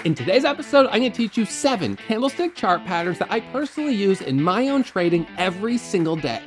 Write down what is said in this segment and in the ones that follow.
In today's episode, I'm going to teach you 7 candlestick chart patterns that I personally use in my own trading every single day.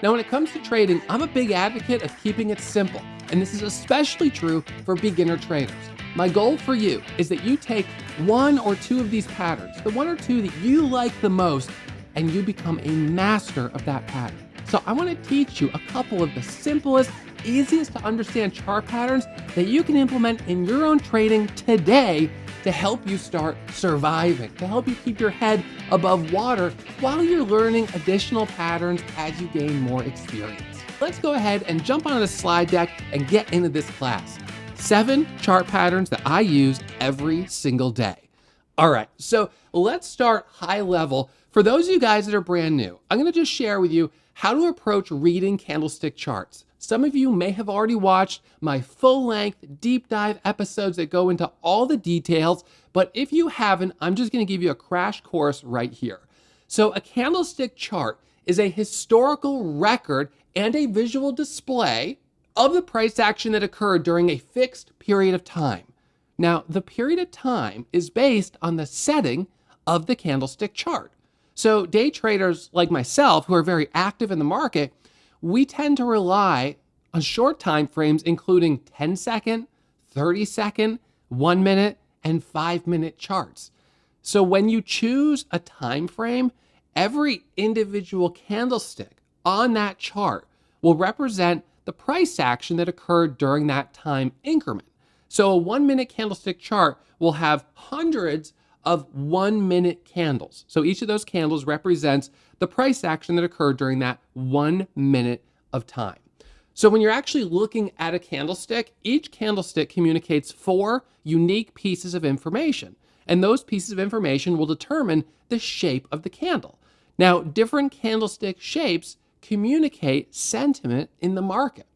Now, when it comes to trading, I'm a big advocate of keeping it simple, and this is especially true for beginner traders. My goal for you is that you take 1 or 2 of these patterns, the 1 or 2 that you like the most, and you become a master of that pattern. So I want to teach you a couple of the simplest, easiest to understand chart patterns that you can implement in your own trading today to help you start surviving, to help you keep your head above water while you're learning additional patterns as you gain more experience. Let's go ahead and jump onto the slide deck and get into this class. 7 chart patterns that I use every single day. All right, so let's start high level. For those of you guys that are brand new, I'm gonna just share with you how to approach reading candlestick charts. Some of you may have already watched my full-length deep dive episodes that go into all the details, but if you haven't, I'm just gonna give you a crash course right here. So a candlestick chart is a historical record and a visual display of the price action that occurred during a fixed period of time. Now, the period of time is based on the setting of the candlestick chart. So day traders like myself, who are very active in the market, we tend to rely on short time frames, including 10-second, 30-second, 1-minute, and 5-minute charts. So when you choose a time frame, every individual candlestick on that chart will represent the price action that occurred during that time increment. So a 1-minute candlestick chart will have hundreds of 1-minute candles. So each of those candles represents the price action that occurred during that 1 minute of time. So when you're actually looking at a candlestick, each candlestick communicates 4 unique pieces of information. And those pieces of information will determine the shape of the candle. Now, different candlestick shapes communicate sentiment in the market.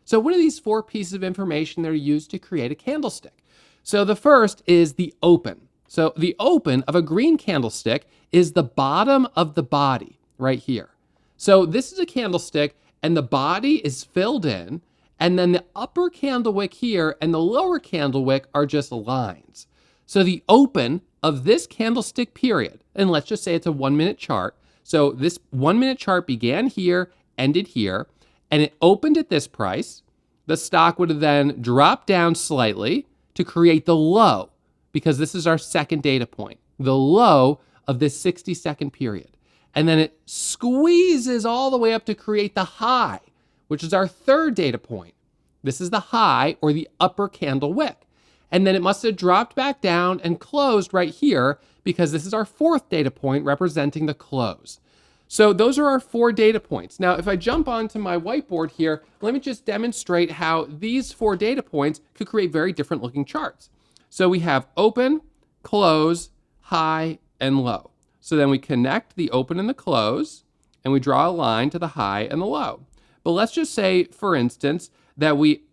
So what are these 4 pieces of information that are used to create a candlestick? So the first is the open. So the open of a green candlestick is the bottom of the body right here. So this is a candlestick and the body is filled in, and then the upper candle wick here and the lower candle wick are just lines. So the open of this candlestick period, and let's just say it's a 1-minute chart. So this 1-minute chart began here, ended here, and it opened at this price. The stock would have then dropped down slightly to create the low, because this is our second data point, the low of this 60-second period. And then it squeezes all the way up to create the high, which is our third data point. This is the high or the upper candle wick. And then it must have dropped back down and closed right here because this is our fourth data point representing the close. So those are our 4 data points. Now, if I jump onto my whiteboard here, let me just demonstrate how these 4 data points could create very different looking charts. So we have open, close, high, and low. So then we connect the open and the close, and we draw a line to the high and the low. But let's just say, for instance, that we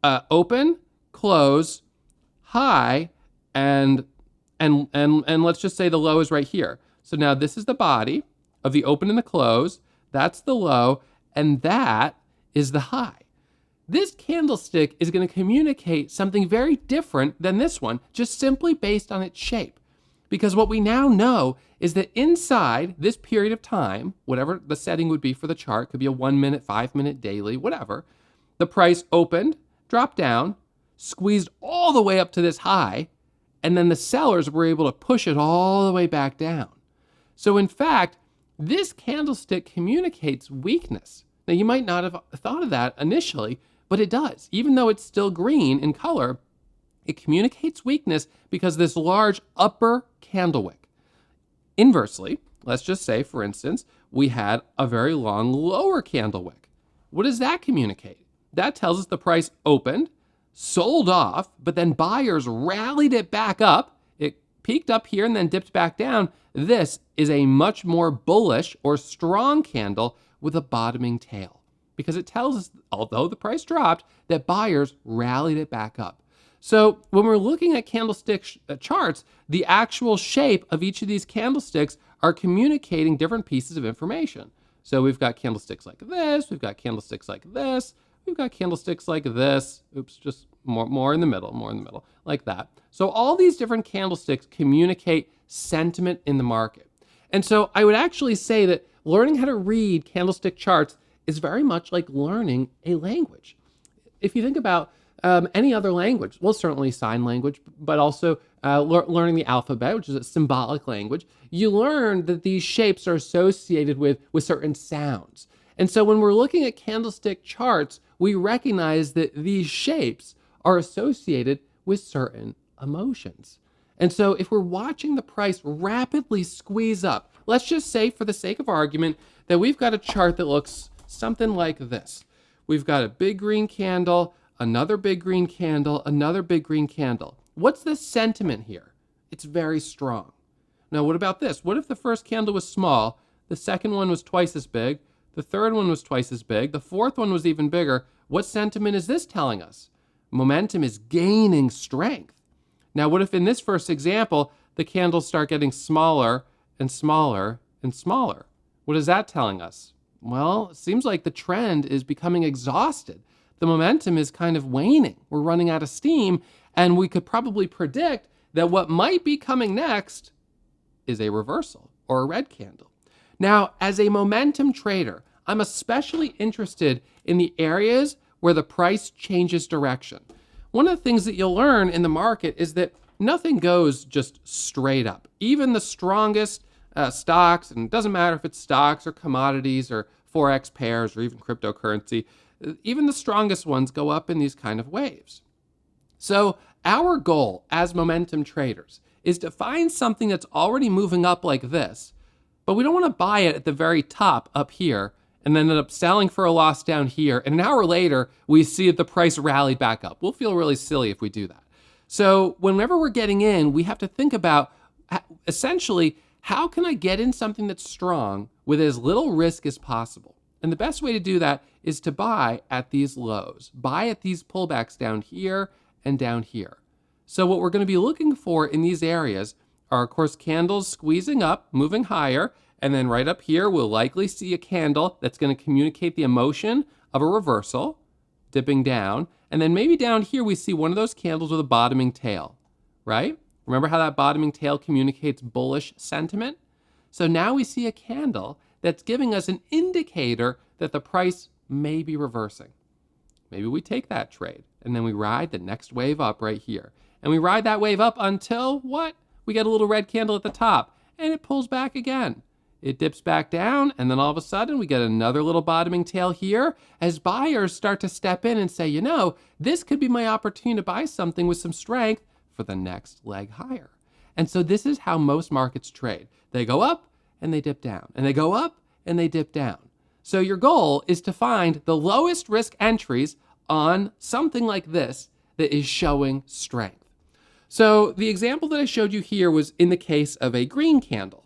open, close, high, and let's just say the low is right here. So now this is the body of the open and the close, that's the low, and that is the high. This candlestick is going to communicate something very different than this one, just simply based on its shape. Because what we now know is that inside this period of time, whatever the setting would be for the chart, could be a 1-minute, 5-minute, daily, whatever, the price opened, dropped down, squeezed all the way up to this high, and then the sellers were able to push it all the way back down. So in fact, this candlestick communicates weakness. Now you might not have thought of that initially, but it does. Even though it's still green in color, it communicates weakness because this large upper candle wick. Inversely, let's just say, for instance, we had a very long lower candle wick. What does that communicate? That tells us the price opened, sold off, but then buyers rallied it back up. It peaked up here and then dipped back down. This is a much more bullish or strong candle with a bottoming tail, because it tells us, although the price dropped, that buyers rallied it back up. So when we're looking at candlestick charts, the actual shape of each of these candlesticks are communicating different pieces of information. So we've got candlesticks like this, we've got candlesticks like this, We've got candlesticks like this. Oops, just more in the middle, like that. So all these different candlesticks communicate sentiment in the market. And so I would actually say that learning how to read candlestick charts is very much like learning a language. If you think about any other language, well, certainly sign language, but also learning the alphabet, which is a symbolic language, you learn that these shapes are associated with certain sounds. And so when we're looking at candlestick charts, we recognize that these shapes are associated with certain emotions. And so if we're watching the price rapidly squeeze up, let's just say for the sake of argument that we've got a chart that looks something like this. We've got a big green candle, another big green candle, another big green candle. What's the sentiment here? It's very strong. Now, what about this? What if the first candle was small, the second one was twice as big, the third one was twice as big, the fourth one was even bigger? What sentiment is this telling us? Momentum is gaining strength. Now, what if in this first example, the candles start getting smaller and smaller and smaller? What is that telling us? Well, it seems like the trend is becoming exhausted. The momentum is kind of waning. We're running out of steam, and we could probably predict that what might be coming next is a reversal or a red candle. Now, as a momentum trader, I'm especially interested in the areas where the price changes direction. One of the things that you'll learn in the market is that nothing goes just straight up. Even the strongest stocks, and it doesn't matter if it's stocks or commodities or Forex pairs or even cryptocurrency, even the strongest ones go up in these kind of waves. So our goal as momentum traders is to find something that's already moving up like this, but we don't want to buy it at the very top up here and then end up selling for a loss down here. And an hour later, we see that the price rallied back up. We'll feel really silly if we do that. So whenever we're getting in, we have to think about essentially, how can I get in something that's strong with as little risk as possible? And the best way to do that is to buy at these lows, buy at these pullbacks down here and down here. So what we're going to be looking for in these areas are, of course, candles squeezing up, moving higher, and then right up here, we'll likely see a candle that's going to communicate the emotion of a reversal, dipping down. And then maybe down here, we see one of those candles with a bottoming tail, right? Remember how that bottoming tail communicates bullish sentiment? So now we see a candle that's giving us an indicator that the price may be reversing. Maybe we take that trade and then we ride the next wave up right here. And we ride that wave up until what? We get a little red candle at the top and it pulls back again. It dips back down, and then all of a sudden we get another little bottoming tail here as buyers start to step in and say, you know, this could be my opportunity to buy something with some strength for the next leg higher. And so this is how most markets trade. They go up and they dip down, and they go up and they dip down. So your goal is to find the lowest risk entries on something like this that is showing strength. So the example that I showed you here was in the case of a green candle.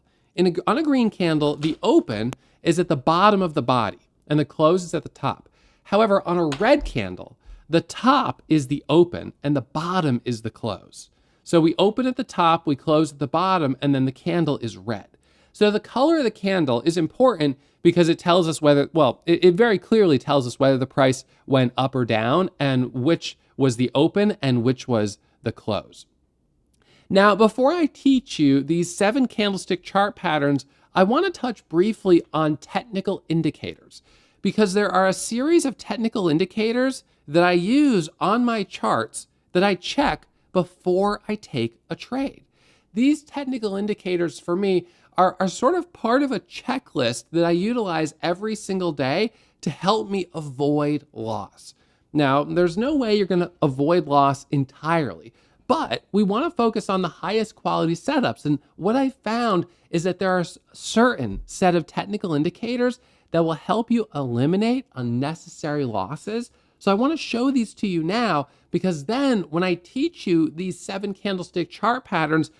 On a green candle, the open is at the bottom of the body and the close is at the top. However, on a red candle, the top is the open and the bottom is the close. So we open at the top, we close at the bottom, and then the candle is red. So the color of the candle is important because it tells us whether, well, it very clearly tells us whether the price went up or down and which was the open and which was the close. Now, before I teach you these 7 candlestick chart patterns, I want to touch briefly on technical indicators because there are a series of technical indicators that I use on my charts that I check before I take a trade. These technical indicators for me are sort of part of a checklist that I utilize every single day to help me avoid loss. Now, there's no way you're going to avoid loss entirely, but we want to focus on the highest quality setups. And what I found is that there are a certain set of technical indicators that will help you eliminate unnecessary losses. So I want to show these to you now because then when I teach you these 7 candlestick chart patterns,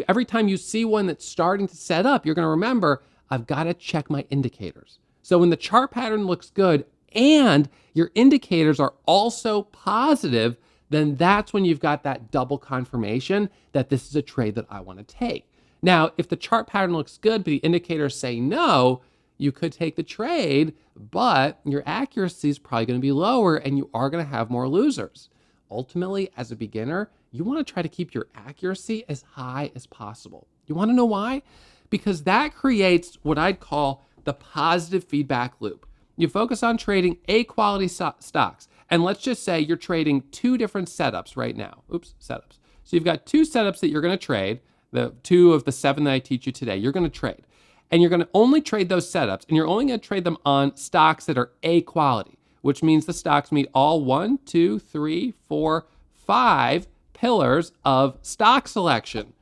every time you see one that's starting to set up, you're going to remember, I've got to check my indicators. So when the chart pattern looks good and your indicators are also positive, then that's when you've got that double confirmation that this is a trade that I want to take. Now, if the chart pattern looks good, but the indicators say no, you could take the trade, but your accuracy is probably going to be lower and you are going to have more losers. Ultimately, as a beginner, you want to try to keep your accuracy as high as possible. You want to know why? Because that creates what I'd call the positive feedback loop. You focus on trading A quality stocks. And let's just say you're trading two different setups right now. Setups. So you've got two setups that you're going to trade, the 2 of the 7 that I teach you today. You're going to trade. And you're going to only trade those setups, and you're only going to trade them on stocks that are A quality, which means the stocks meet all 1, 2, 3, 4, 5 pillars of stock selection.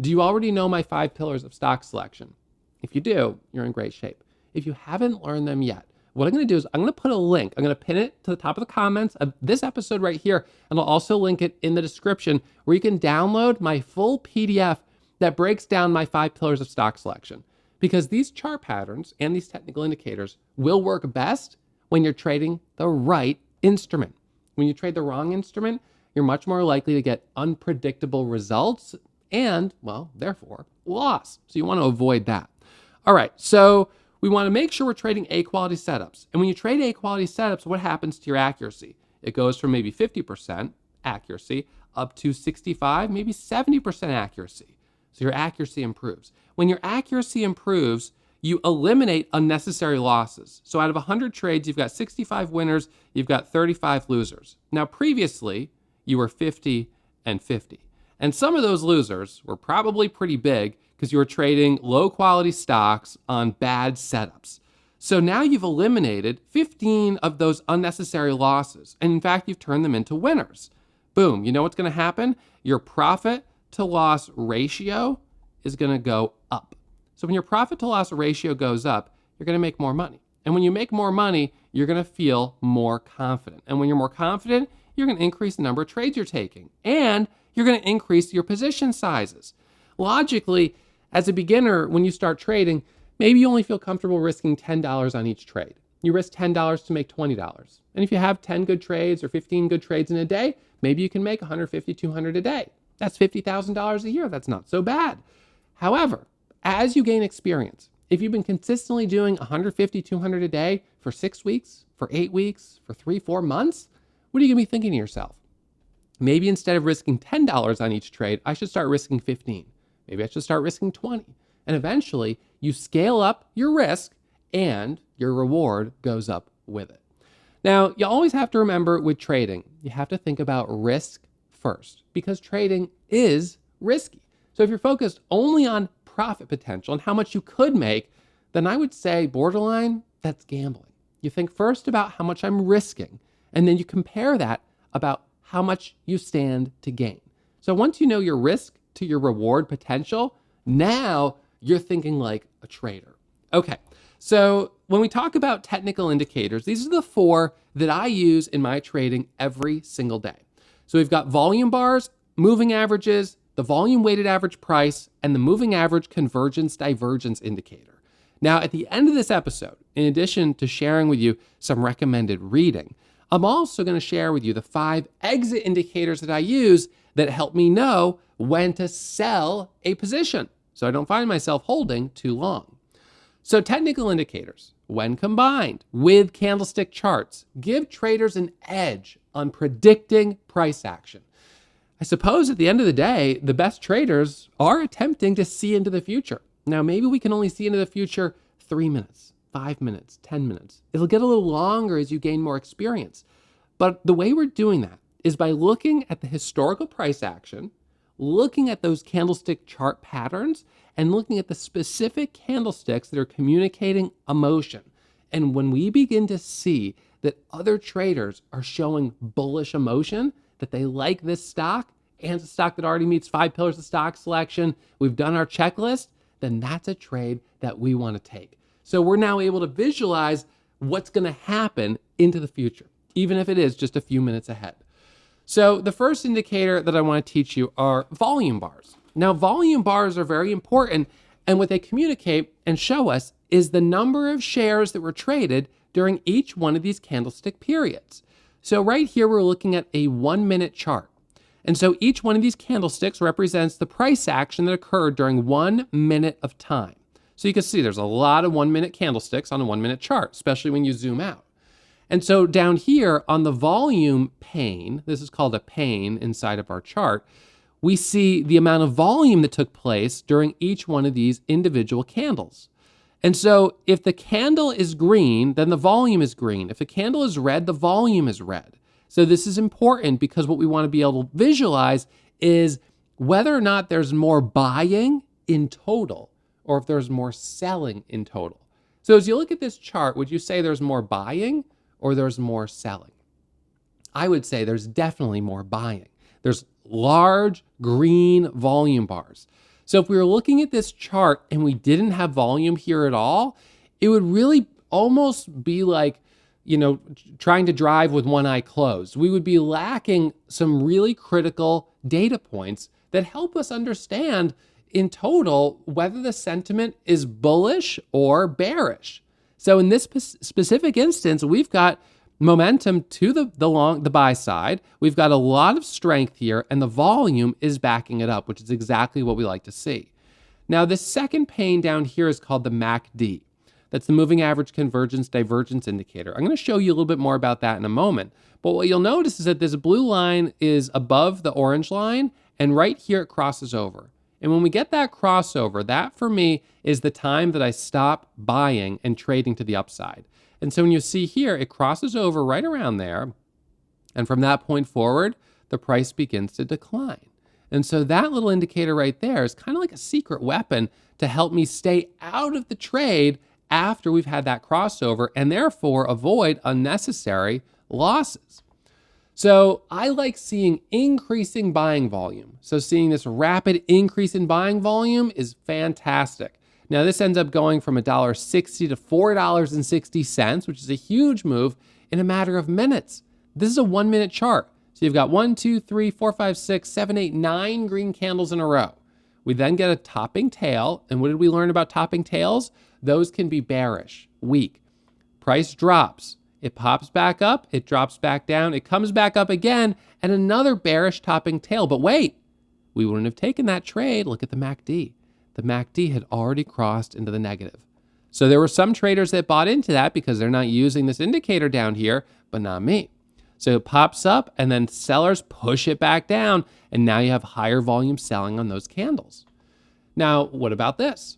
Do you already know my 5 pillars of stock selection? If you do, you're in great shape. If you haven't learned them yet, what I'm going to do is I'm going to put a link. I'm going to pin it to the top of the comments of this episode right here, and I'll also link it in the description where you can download my full PDF that breaks down my 5 pillars of stock selection. Because these chart patterns and these technical indicators will work best when you're trading the right instrument. When you trade the wrong instrument, you're much more likely to get unpredictable results and, well, therefore, loss. So you want to avoid that. All right, so we want to make sure we're trading A quality setups. And when you trade A quality setups, what happens to your accuracy? It goes from maybe 50% accuracy up to 65, maybe 70% accuracy. So your accuracy improves. When your accuracy improves, you eliminate unnecessary losses. So out of 100 trades, you've got 65 winners, you've got 35 losers. Now, previously, you were 50 and 50. And some of those losers were probably pretty big because you were trading low quality stocks on bad setups. So now you've eliminated 15 of those unnecessary losses. And in fact, you've turned them into winners. Boom, you know what's going to happen? Your profit to loss ratio is going to go up. So when your profit to loss ratio goes up, you're going to make more money. And when you make more money, you're going to feel more confident. And when you're more confident, you're going to increase the number of trades you're taking. And you're going to increase your position sizes. Logically, as a beginner, when you start trading, maybe you only feel comfortable risking $10 on each trade. You risk $10 to make $20. And if you have 10 good trades or 15 good trades in a day, maybe you can make $150, $200 a day. That's $50,000 a year. That's not so bad. However, as you gain experience, if you've been consistently doing $150, $200 a day for 6 weeks, for 8 weeks, for 3, 4 months, what are you going to be thinking to yourself? Maybe instead of risking $10 on each trade, I should start risking 15. Maybe I should start risking 20. And eventually, you scale up your risk and your reward goes up with it. Now, you always have to remember with trading, you have to think about risk first because trading is risky. So if you're focused only on profit potential and how much you could make, then I would say borderline, that's gambling. You think first about how much I'm risking, and then you compare that about how much you stand to gain. So once you know your risk to your reward potential, now you're thinking like a trader. Okay, so when we talk about technical indicators, these are the 4 that I use in my trading every single day. So we've got volume bars, moving averages, the volume weighted average price, and the moving average convergence divergence indicator. Now, at the end of this episode, in addition to sharing with you some recommended reading, I'm also going to share with you the 5 exit indicators that I use that help me know when to sell a position so I don't find myself holding too long. So technical indicators, when combined with candlestick charts, give traders an edge on predicting price action. I suppose at the end of the day, the best traders are attempting to see into the future. Now, maybe we can only see into the future 3 minutes, 5 minutes, 10 minutes. It'll get a little longer as you gain more experience. But the way we're doing that is by looking at the historical price action, looking at those candlestick chart patterns, and looking at the specific candlesticks that are communicating emotion. And when we begin to see that other traders are showing bullish emotion, that they like this stock, and it's a stock that already meets 5 pillars of stock selection, we've done our checklist, then that's a trade that we want to take. So we're now able to visualize what's going to happen into the future, even if it is just a few minutes ahead. So the first indicator that I want to teach you are volume bars. Now, volume bars are very important, and what they communicate and show us is the number of shares that were traded during each one of these candlestick periods. So right here, we're looking at a 1-minute chart. And so each one of these candlesticks represents the price action that occurred during 1 minute of time. So you can see there's a lot of 1-minute candlesticks on a 1-minute chart, especially when you zoom out. And so down here on the volume pane, this is called a pane inside of our chart, we see the amount of volume that took place during each one of these individual candles. And so if the candle is green, then the volume is green. If the candle is red, the volume is red. So this is important because what we want to be able to visualize is whether or not there's more buying in total or if there's more selling in total. So as you look at this chart, would you say there's more buying or there's more selling? I would say there's definitely more buying. There's large green volume bars. So if we were looking at this chart and we didn't have volume here at all, it would really almost be like, trying to drive with one eye closed. We would be lacking some really critical data points that help us understand in total whether the sentiment is bullish or bearish. So in this specific instance, we've got momentum to the buy side. We've got a lot of strength here, and the volume is backing it up, which is exactly what we like to see. Now, the second pane down here is called the MACD. That's the moving average convergence divergence indicator. I'm going to show you a little bit more about that in a moment. But what you'll notice is that this blue line is above the orange line, and right here it crosses over. And when we get that crossover, that for me is the time that I stop buying and trading to the upside. And so when you see here, it crosses over right around there. And from that point forward, the price begins to decline. And so that little indicator right there is kind of like a secret weapon to help me stay out of the trade after we've had that crossover and therefore avoid unnecessary losses. So I like seeing increasing buying volume. So seeing this rapid increase in buying volume is fantastic. Now this ends up going from $1.60 to $4.60, which is a huge move in a matter of minutes. This is a 1-minute chart. So you've got 1, 2, 3, 4, 5, 6, 7, 8, 9 green candles in a row. We then get a topping tail. And what did we learn about topping tails? Those can be bearish, weak. Price drops. It pops back up. It drops back down. It comes back up again and another bearish topping tail. But wait, we wouldn't have taken that trade. Look at the MACD. The MACD had already crossed into the negative. So there were some traders that bought into that because they're not using this indicator down here, but not me. So it pops up and then sellers push it back down. And now you have higher volume selling on those candles. Now, what about this?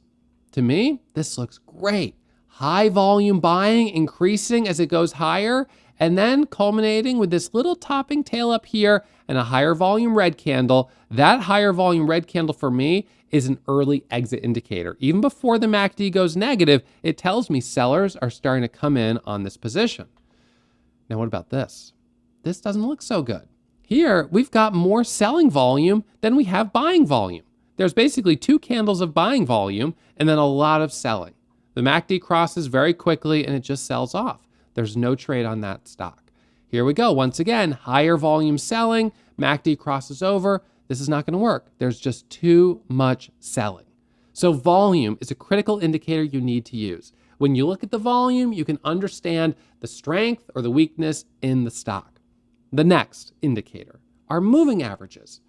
To me, this looks great. High volume buying increasing as it goes higher and then culminating with this little topping tail up here and a higher volume red candle. That higher volume red candle for me is an early exit indicator. Even before the MACD goes negative, it tells me sellers are starting to come in on this position. Now, what about this? This doesn't look so good. Here, we've got more selling volume than we have buying volume. There's basically 2 candles of buying volume and then a lot of selling. The MACD crosses very quickly and it just sells off. There's no trade on that stock. Here we go. Once again, higher volume selling, MACD crosses over. This is not going to work. There's just too much selling. So volume is a critical indicator you need to use. When you look at the volume, you can understand the strength or the weakness in the stock. The next indicator are moving averages.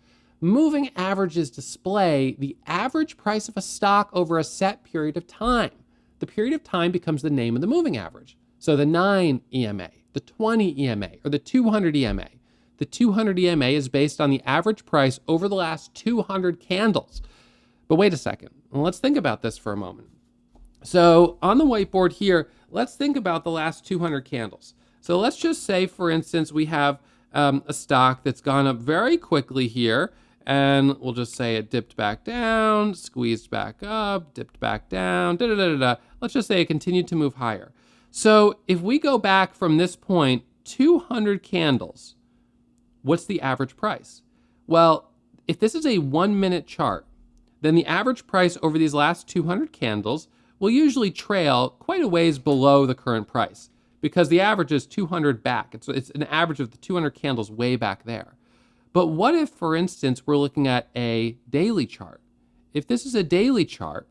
Moving averages display the average price of a stock over a set period of time. The period of time becomes the name of the moving average. So the 9 EMA, the 20 EMA, or the 200 EMA. The 200 EMA is based on the average price over the last 200 candles. But wait a second. Let's think about this for a moment. So on the whiteboard here, let's think about the last 200 candles. So let's just say, for instance, we have a stock that's gone up very quickly here. And we'll just say it dipped back down, squeezed back up, dipped back down, Let's just say it continued to move higher. So if we go back from this point, 200 candles, what's the average price? Well, if this is a 1-minute chart, then the average price over these last 200 candles will usually trail quite a ways below the current price because the average is 200 back. It's an average of the 200 candles way back there. But what if, for instance, we're looking at a daily chart? If this is a daily chart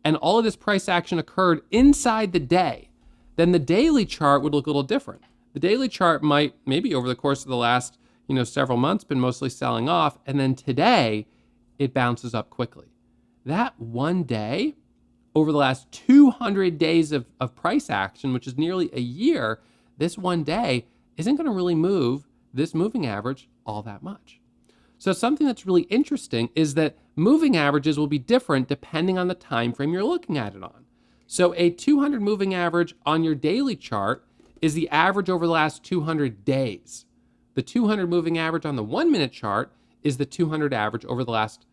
and all of this price action occurred inside the day, then the daily chart would look a little different. The daily chart might, maybe over the course of the last, several months, been mostly selling off, and then today it bounces up quickly. That one day over the last 200 days of price action, which is nearly a year, this one day isn't going to really move this moving average all that much. So something that's really interesting is that moving averages will be different depending on the time frame you're looking at it on. So a 200 moving average on your daily chart is the average over the last 200 days. The 200 moving average on the 1 minute chart is the 200 average over the last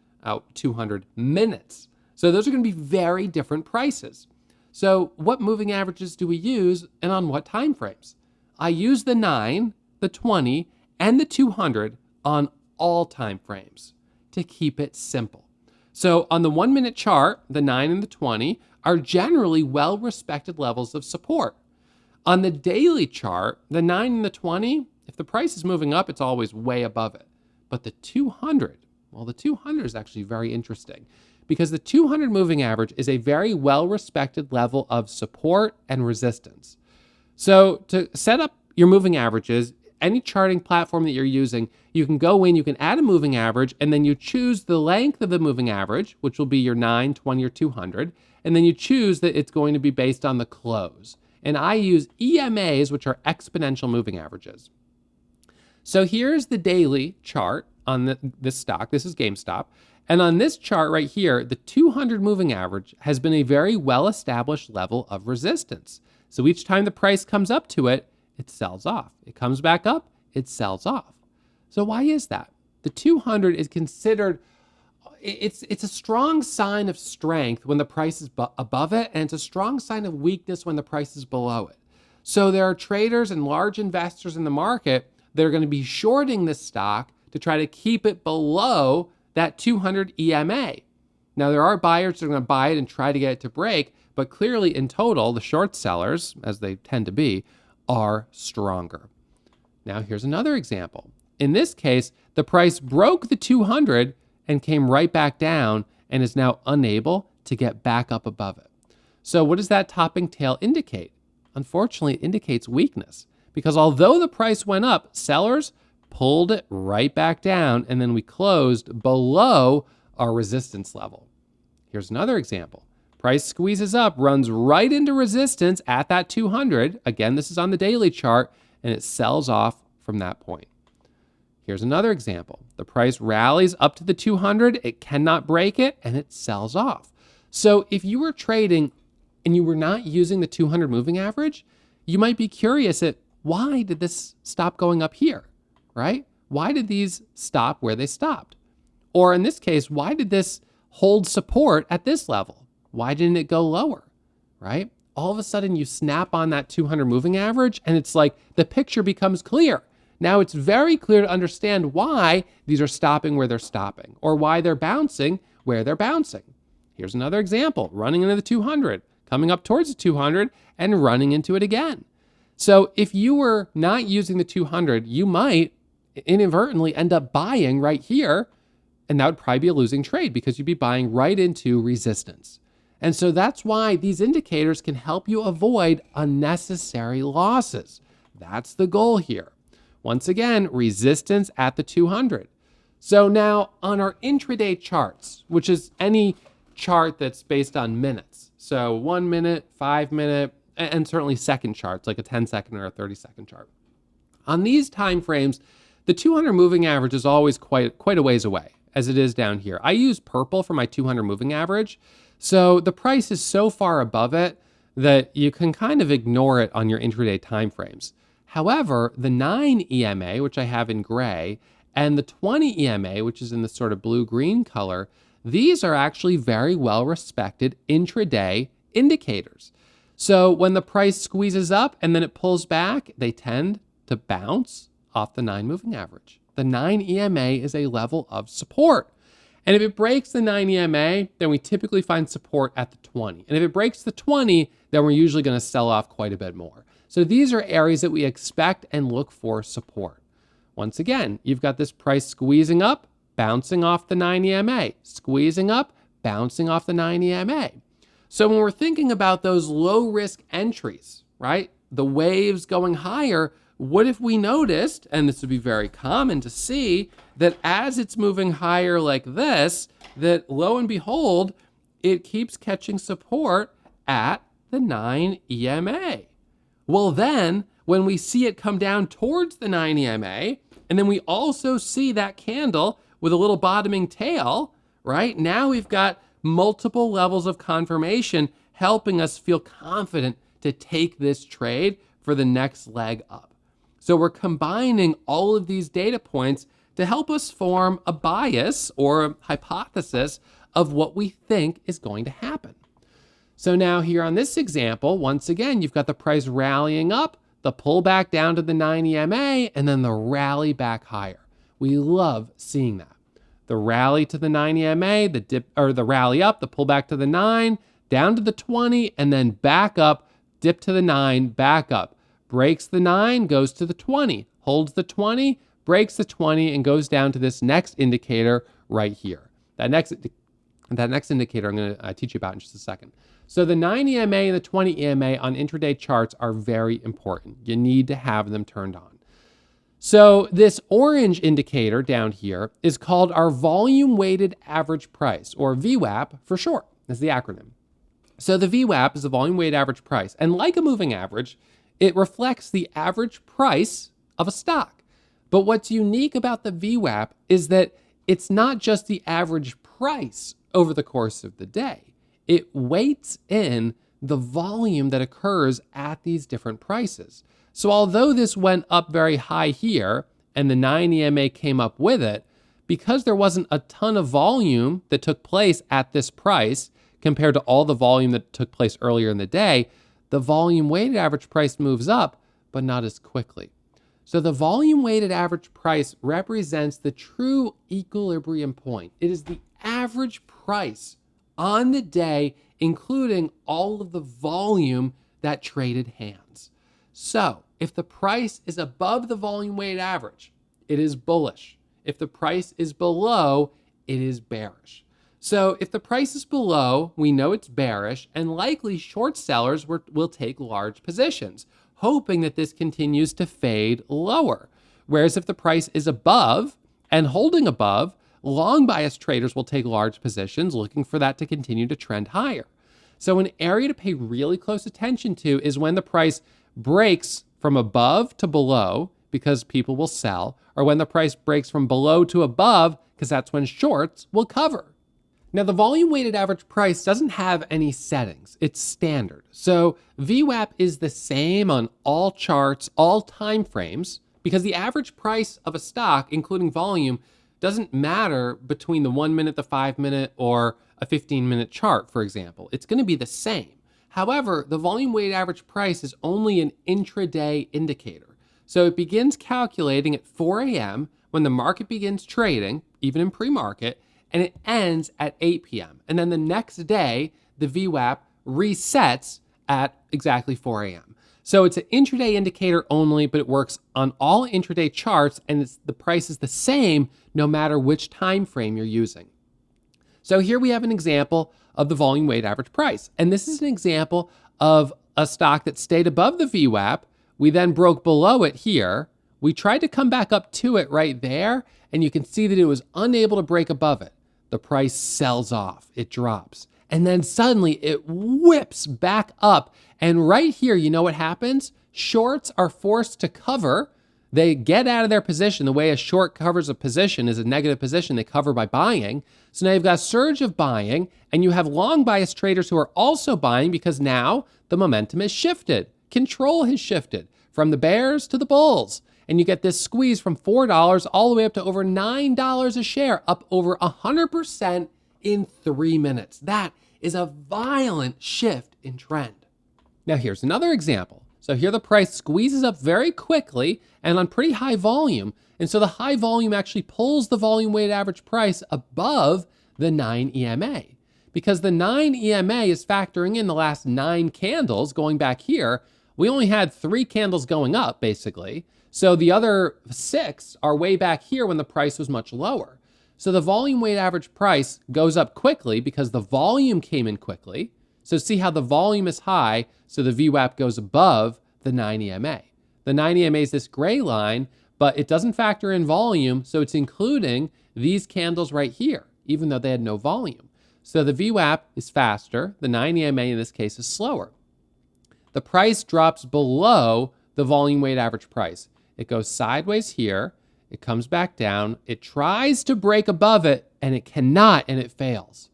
200 minutes. So those are going to be very different prices. So what moving averages do we use and on what time frames? I use the 9, the 20, and the 200 on all time frames to keep it simple. So on the 1 minute chart, the 9 and the 20 are generally well-respected levels of support. On the daily chart, the 9 and the 20, if the price is moving up, it's always way above it. But the 200, well, the 200 is actually very interesting because the 200 moving average is a very well-respected level of support and resistance. So to set up your moving averages, any charting platform that you're using, you can go in, you can add a moving average, and then you choose the length of the moving average, which will be your 9, 20, or 200, and then you choose that it's going to be based on the close. And I use EMAs, which are exponential moving averages. So here's the daily chart on this stock. This is GameStop. And on this chart right here, the 200 moving average has been a very well-established level of resistance. So each time the price comes up to it, it sells off. It comes back up, it sells off. So why is that? The 200 is considered, it's a strong sign of strength when the price is above it, and it's a strong sign of weakness when the price is below it. So there are traders and large investors in the market that are going to be shorting this stock to try to keep it below that 200 EMA. Now there are buyers that are going to buy it and try to get it to break, but clearly in total, the short sellers, as they tend to be, are stronger. Now here's another example. In this case, the price broke the 200 and came right back down and is now unable to get back up above it. So what does that topping tail indicate? Unfortunately, it indicates weakness because although the price went up, sellers pulled it right back down and then we closed below our resistance level. Here's another example. Price squeezes up, runs right into resistance at that 200. Again, this is on the daily chart, and it sells off from that point. Here's another example. The price rallies up to the 200, it cannot break it, and it sells off. So if you were trading and you were not using the 200 moving average, you might be curious at why did this stop going up here, right? Why did these stop where they stopped? Or in this case, why did this hold support at this level? Why didn't it go lower, right? All of a sudden you snap on that 200 moving average and it's like the picture becomes clear. Now it's very clear to understand why these are stopping where they're stopping or why they're bouncing where they're bouncing. Here's another example, running into the 200, coming up towards the 200 and running into it again. So if you were not using the 200, you might inadvertently end up buying right here, and that would probably be a losing trade because you'd be buying right into resistance. And so that's why these indicators can help you avoid unnecessary losses. That's the goal here. Once again, resistance at the 200. So now on our intraday charts, which is any chart that's based on minutes. So 1 minute, 5 minute, and certainly second charts, like a 10-second or a 30-second chart. On these time frames, the 200 moving average is always quite a ways away, as it is down here. I use purple for my 200 moving average. So the price is so far above it that you can kind of ignore it on your intraday timeframes. However, the 9 EMA, which I have in gray, and the 20 EMA, which is in the sort of blue-green color, these are actually very well-respected intraday indicators. So when the price squeezes up and then it pulls back, they tend to bounce off the 9 moving average. The 9 EMA is a level of support. And if it breaks the 9 EMA, then we typically find support at the 20. And if it breaks the 20, then we're usually going to sell off quite a bit more. So these are areas that we expect and look for support. Once again, you've got this price squeezing up, bouncing off the 9 EMA, squeezing up, bouncing off the 9 EMA. So when we're thinking about those low risk entries, right? The waves going higher, what if we noticed, and this would be very common to see, that as it's moving higher like this, that lo and behold, it keeps catching support at the 9 EMA. Well, then when we see it come down towards the 9 EMA, and then we also see that candle with a little bottoming tail, right? Now we've got multiple levels of confirmation helping us feel confident to take this trade for the next leg up. So we're combining all of these data points to help us form a bias or a hypothesis of what we think is going to happen. So now here on this example, once again, you've got the price rallying up, the pullback down to the 9 EMA, and then the rally back higher. We love seeing that. The rally to the 9 EMA, the dip or the rally up, the pullback to the 9, down to the 20, and then back up, dip to the 9, back up. Breaks the 9, goes to the 20, holds the 20, breaks the 20, and goes down to this next indicator right here. That next indicator I'm going to teach you about in just a second. So the 9 EMA and the 20 EMA on intraday charts are very important. You need to have them turned on. So this orange indicator down here is called our volume weighted average price, or VWAP for short, is the acronym. So the VWAP is the volume weighted average price. And like a moving average, it reflects the average price of a stock. But what's unique about the VWAP is that it's not just the average price over the course of the day. It weights in the volume that occurs at these different prices. So although this went up very high here and the 9 EMA came up with it, because there wasn't a ton of volume that took place at this price compared to all the volume that took place earlier in the day, the volume weighted average price moves up, but not as quickly. So the volume weighted average price represents the true equilibrium point. It is the average price on the day, including all of the volume that traded hands. So if the price is above the volume weighted average, it is bullish. If the price is below, it is bearish. So if the price is below, we know it's bearish, and likely short sellers will take large positions, hoping that this continues to fade lower. Whereas if the price is above and holding above, long bias traders will take large positions, looking for that to continue to trend higher. So an area to pay really close attention to is when the price breaks from above to below, because people will sell, or when the price breaks from below to above, because that's when shorts will cover. Now, the volume weighted average price doesn't have any settings. It's standard. So VWAP is the same on all charts, all time frames, because the average price of a stock, including volume, doesn't matter between the 1 minute, the 5 minute, or a 15-minute chart, for example. It's going to be the same. However, the volume weighted average price is only an intraday indicator. So it begins calculating at 4 a.m. when the market begins trading, even in pre-market, and it ends at 8 p.m. And then the next day, the VWAP resets at exactly 4 a.m. So it's an intraday indicator only, but it works on all intraday charts, and the price is the same no matter which time frame you're using. So here we have an example of the volume weighted average price. And this is an example of a stock that stayed above the VWAP. We then broke below it here. We tried to come back up to it right there, and you can see that it was unable to break above it. The price sells off, it drops. And then suddenly it whips back up. And right here, you know what happens? Shorts are forced to cover. They get out of their position. The way a short covers a position is a negative position. They cover by buying. So now you've got a surge of buying, and you have long bias traders who are also buying because now the momentum has shifted. Control has shifted from the bears to the bulls. And you get this squeeze from $4 all the way up to over $9 a share, up over 100% in 3 minutes. That is a violent shift in trend. Now here's another example. So here the price squeezes up very quickly and on pretty high volume. And so the high volume actually pulls the volume weighted average price above the 9 EMA. Because the 9 EMA is factoring in the last 9 candles going back here. We only had 3 candles going up, basically. So the other 6 are way back here when the price was much lower. So the volume weighted average price goes up quickly because the volume came in quickly. So see how the volume is high, so the VWAP goes above the 9 EMA. The 9 EMA is this gray line, but it doesn't factor in volume, so it's including these candles right here, even though they had no volume. So the VWAP is faster. The 9 EMA in this case is slower. The price drops below the volume weighted average price. It goes sideways here. It comes back down. It tries to break above it, and it cannot, and it fails.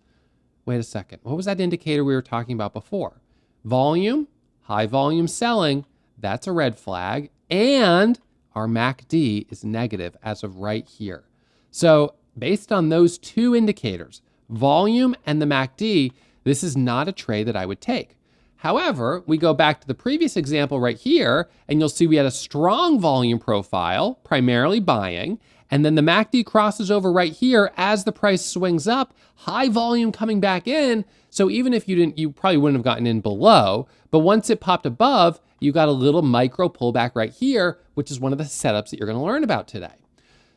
Wait a second. What was that indicator we were talking about before? Volume, high volume selling, that's a red flag. And our MACD is negative as of right here. So based on those two indicators, volume and the MACD, this is not a trade that I would take. However, we go back to the previous example right here, and you'll see we had a strong volume profile, primarily buying, and then the MACD crosses over right here as the price swings up, high volume coming back in. So even if you probably wouldn't have gotten in below, but once it popped above, you got a little micro pullback right here, which is one of the setups that you're gonna learn about today.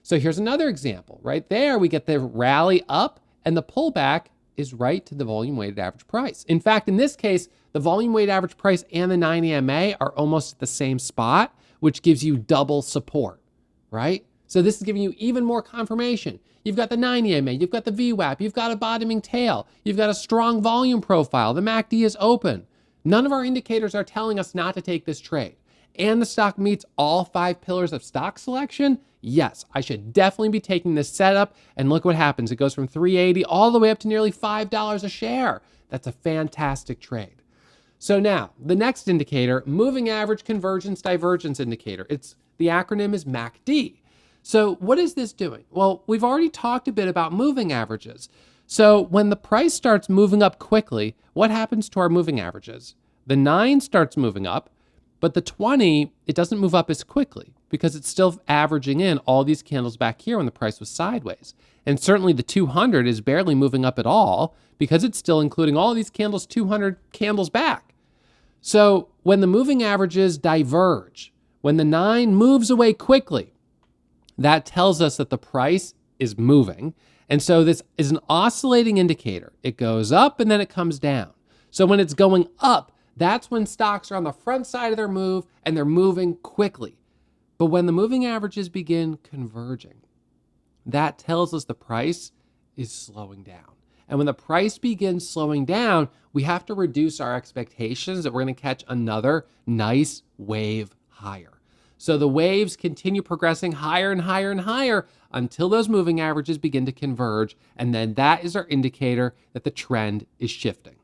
So here's another example. Right there, we get the rally up, and the pullback is right to the volume weighted average price. In fact, in this case, the volume weighted average price and the 9 EMA are almost at the same spot, which gives you double support, right? So this is giving you even more confirmation. You've got the 9 EMA, you've got the VWAP, you've got a bottoming tail, you've got a strong volume profile, the MACD is open. None of our indicators are telling us not to take this trade. And the stock meets all 5 pillars of stock selection. Yes, I should definitely be taking this setup, and look what happens. It goes from $3.80 all the way up to nearly $5 a share. That's a fantastic trade. So now, the next indicator, moving average convergence divergence indicator. The acronym is MACD. So what is this doing? Well, we've already talked a bit about moving averages. So when the price starts moving up quickly, what happens to our moving averages? The 9 starts moving up, but the 20, it doesn't move up as quickly because it's still averaging in all these candles back here when the price was sideways. And certainly the 200 is barely moving up at all because it's still including all these candles, 200 candles back. So when the moving averages diverge, when the 9 moves away quickly, that tells us that the price is moving. And so this is an oscillating indicator. It goes up and then it comes down. So when it's going up, that's when stocks are on the front side of their move and they're moving quickly. But when the moving averages begin converging, that tells us the price is slowing down. And when the price begins slowing down, we have to reduce our expectations that we're going to catch another nice wave higher. So the waves continue progressing higher and higher and higher until those moving averages begin to converge. And then that is our indicator that the trend is shifting.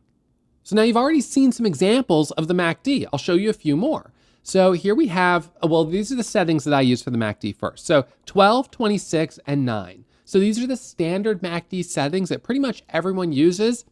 So now you've already seen some examples of the MACD. I'll show you a few more. So here we have, well, these are the settings that I use for the MACD first. So 12, 26, and 9. So these are the standard MACD settings that pretty much everyone uses.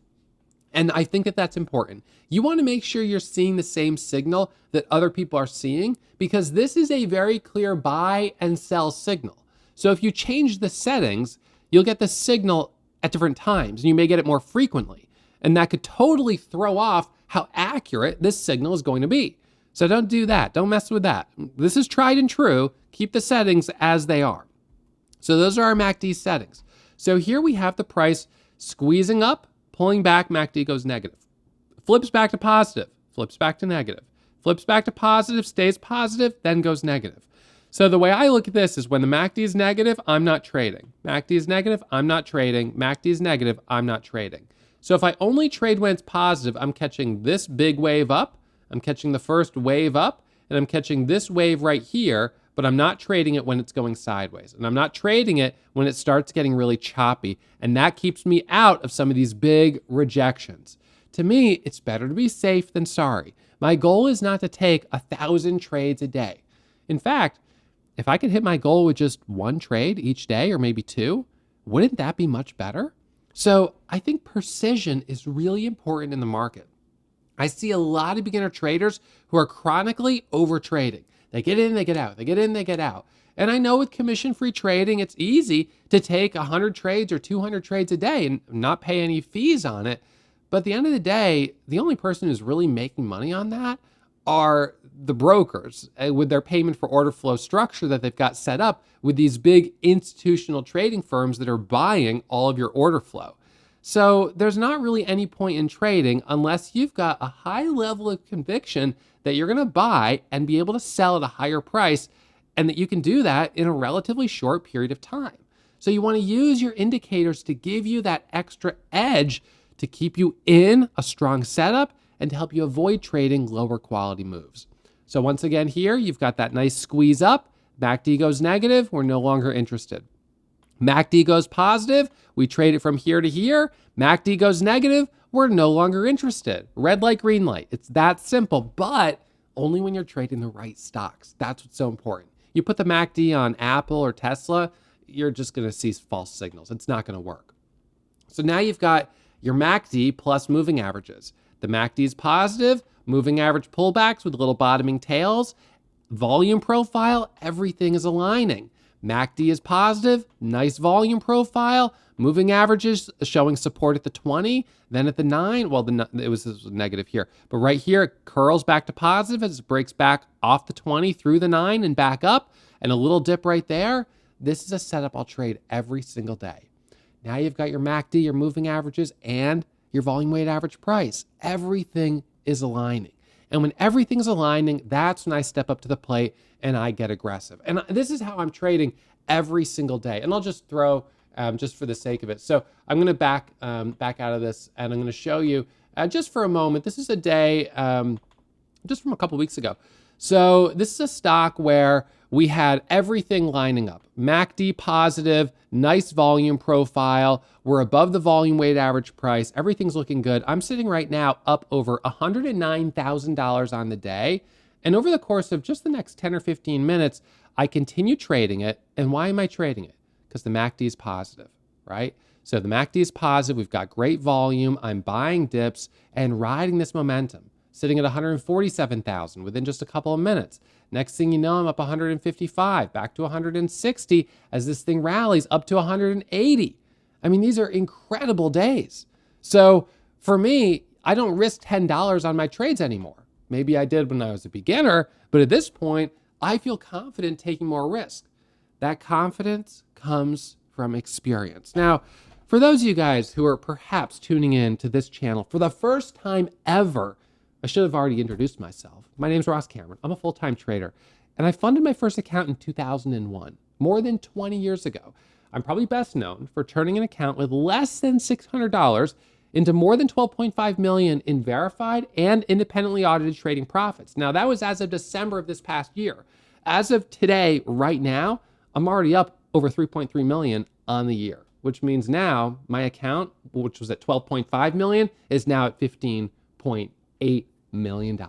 And I think that that's important. You want to make sure you're seeing the same signal that other people are seeing, because this is a very clear buy and sell signal. So if you change the settings, you'll get the signal at different times, and you may get it more frequently. And that could totally throw off how accurate this signal is going to be. So don't do that. Don't mess with that. This is tried and true. Keep the settings as they are. So those are our MACD settings. So here we have the price squeezing up, pulling back, MACD goes negative. Flips back to positive, flips back to negative. Flips back to positive, stays positive, then goes negative. So the way I look at this is when the MACD is negative, I'm not trading. MACD is negative, I'm not trading. MACD is negative, I'm not trading. So if I only trade when it's positive, I'm catching this big wave up, I'm catching the first wave up, and I'm catching this wave right here, but I'm not trading it when it's going sideways. And I'm not trading it when it starts getting really choppy. And that keeps me out of some of these big rejections. To me, it's better to be safe than sorry. My goal is not to take 1,000 trades a day. In fact, if I could hit my goal with just 1 trade each day, or maybe 2, wouldn't that be much better? So I think precision is really important in the market. I see a lot of beginner traders who are chronically over trading. They get in, they get out, they get in, they get out. And I know with commission-free trading, it's easy to take 100 trades or 200 trades a day and not pay any fees on it. But at the end of the day, the only person who's really making money on that are the brokers with their payment for order flow structure that they've got set up with these big institutional trading firms that are buying all of your order flow. So there's not really any point in trading unless you've got a high level of conviction that you're going to buy and be able to sell at a higher price, and that you can do that in a relatively short period of time. So you want to use your indicators to give you that extra edge to keep you in a strong setup and to help you avoid trading lower quality moves. So once again here, you've got that nice squeeze up. MACD goes negative, we're no longer interested. MACD goes positive, we trade it from here to here. MACD goes negative, we're no longer interested. Red light, green light. It's that simple, but only when you're trading the right stocks. That's what's so important. You put the MACD on Apple or Tesla, you're just going to see false signals. It's not going to work. So now you've got your MACD plus moving averages. The MACD is positive, moving average pullbacks with little bottoming tails, volume profile, everything is aligning. MACD is positive, nice volume profile, moving averages showing support at the 20, then at the 9, well, it was negative here, but right here it curls back to positive as it breaks back off the 20 through the 9 and back up, and a little dip right there. This is a setup I'll trade every single day. Now you've got your MACD, your moving averages, and your volume weighted average price. Everything is aligning. And when everything's aligning, that's when I step up to the plate and I get aggressive. And this is how I'm trading every single day. And I'll just throw, just for the sake of it. So I'm going to back out of this, and I'm going to show you just for a moment. This is a day just from a couple weeks ago. So this is a stock where we had everything lining up. MACD positive, nice volume profile. We're above the volume weighted average price. Everything's looking good. I'm sitting right now up over $109,000 on the day. And over the course of just the next 10 or 15 minutes, I continue trading it. And why am I trading it? Because the MACD is positive, right? So the MACD is positive. We've got great volume. I'm buying dips and riding this momentum, sitting at 147,000 within just a couple of minutes. Next thing you know, I'm up 155, back to 160 as this thing rallies up to 180. I mean, these are incredible days. So for me, I don't risk $10 on my trades anymore. Maybe I did when I was a beginner, but at this point, I feel confident taking more risk. That confidence comes from experience. Now, for those of you guys who are perhaps tuning in to this channel for the first time ever, I should have already introduced myself. My name's Ross Cameron. I'm a full-time trader, and I funded my first account in 2001, more than 20 years ago. I'm probably best known for turning an account with less than $600 into more than $12.5 million in verified and independently audited trading profits. Now, that was as of December of this past year. As of today, right now, I'm already up over $3.3 million on the year, which means now my account, which was at $12.5 million, is now at $15.8 million.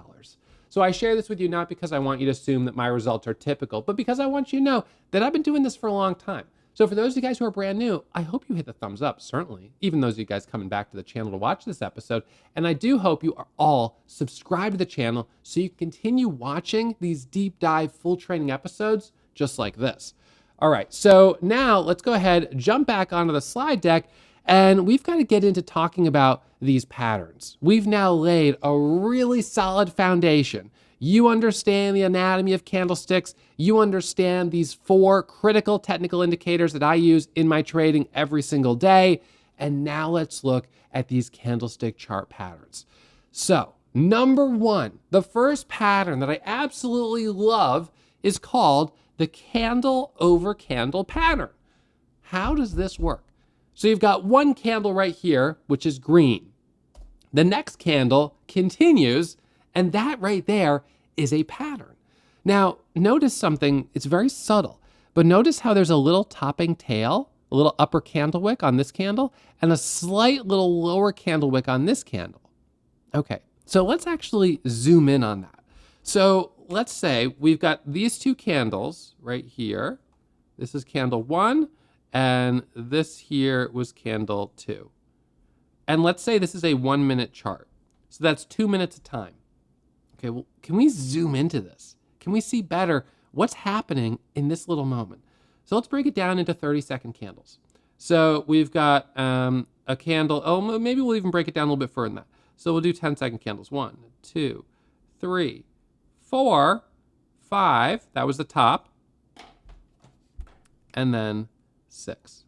So I share this with you not because I want you to assume that my results are typical, but because I want you to know that I've been doing this for a long time. So for those of you guys who are brand new, I hope you hit the thumbs up, certainly, even those of you guys coming back to the channel to watch this episode. And I do hope you are all subscribed to the channel so you can continue watching these deep dive full training episodes just like this. All right, so now let's go ahead, jump back onto the slide deck, and we've got to get into talking about these patterns. We've now laid a really solid foundation. You understand the anatomy of candlesticks. You understand these 4 critical technical indicators that I use in my trading every single day. And now let's look at these candlestick chart patterns. So, number 1, the first pattern that I absolutely love is called the candle over candle pattern. How does this work? So you've got one candle right here, which is green. The next candle continues, and that right there is a pattern. Now, notice something, it's very subtle, but notice how there's a little topping tail, a little upper candle wick on this candle, and a slight little lower candle wick on this candle. Okay, so let's actually zoom in on that. So let's say we've got these 2 candles right here. This is candle 1, and this here was candle 2. And let's say this is a 1-minute chart. So that's 2 minutes of time. Okay, well, can we zoom into this? Can we see better what's happening in this little moment? So let's break it down into 30-second candles. So we've got a candle, oh, maybe we'll even break it down a little bit further than that. So we'll do 10-second candles. 1, 2, 3, 4, 5, that was the top, and then 6,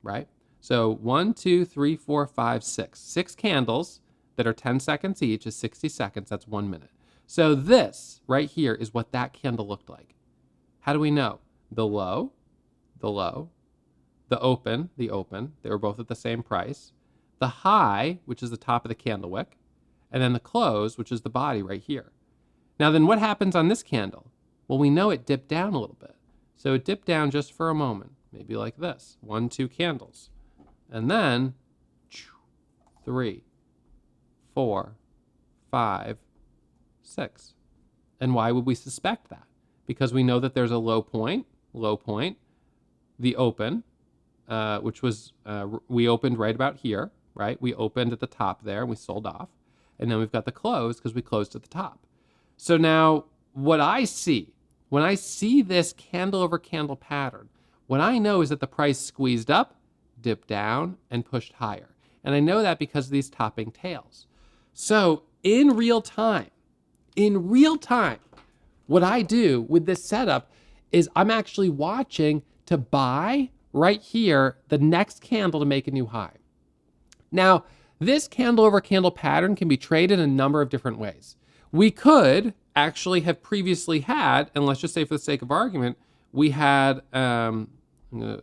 right? So 1, 2, 3, 4, 5, 6. 6 candles that are 10 seconds each is 60 seconds. That's 1 minute. So this right here is what that candle looked like. How do we know? The low, the low, the open, they were both at the same price. the high, which is the top of the candle wick, and then the close, which is the body right here. Now then what happens on this candle? Well, we know it dipped down a little bit. So it dipped down just for a moment, maybe like this, 1, 2 candles. And then 3, 4, 5, 6. And why would we suspect that? Because we know that there's a low point, the open, which was, we opened right about here, right? We opened at the top there and we sold off. And then we've got the close because we closed at the top. So now what I see, when I see this candle over candle pattern, what I know is that the price squeezed up, dipped down, and pushed higher. And I know that because of these topping tails. So in real time, what I do with this setup is I'm actually watching to buy right here the next candle to make a new high. Now, this candle over candle pattern can be traded in a number of different ways. We could actually have previously had, and let's just say for the sake of argument, we had, I'm gonna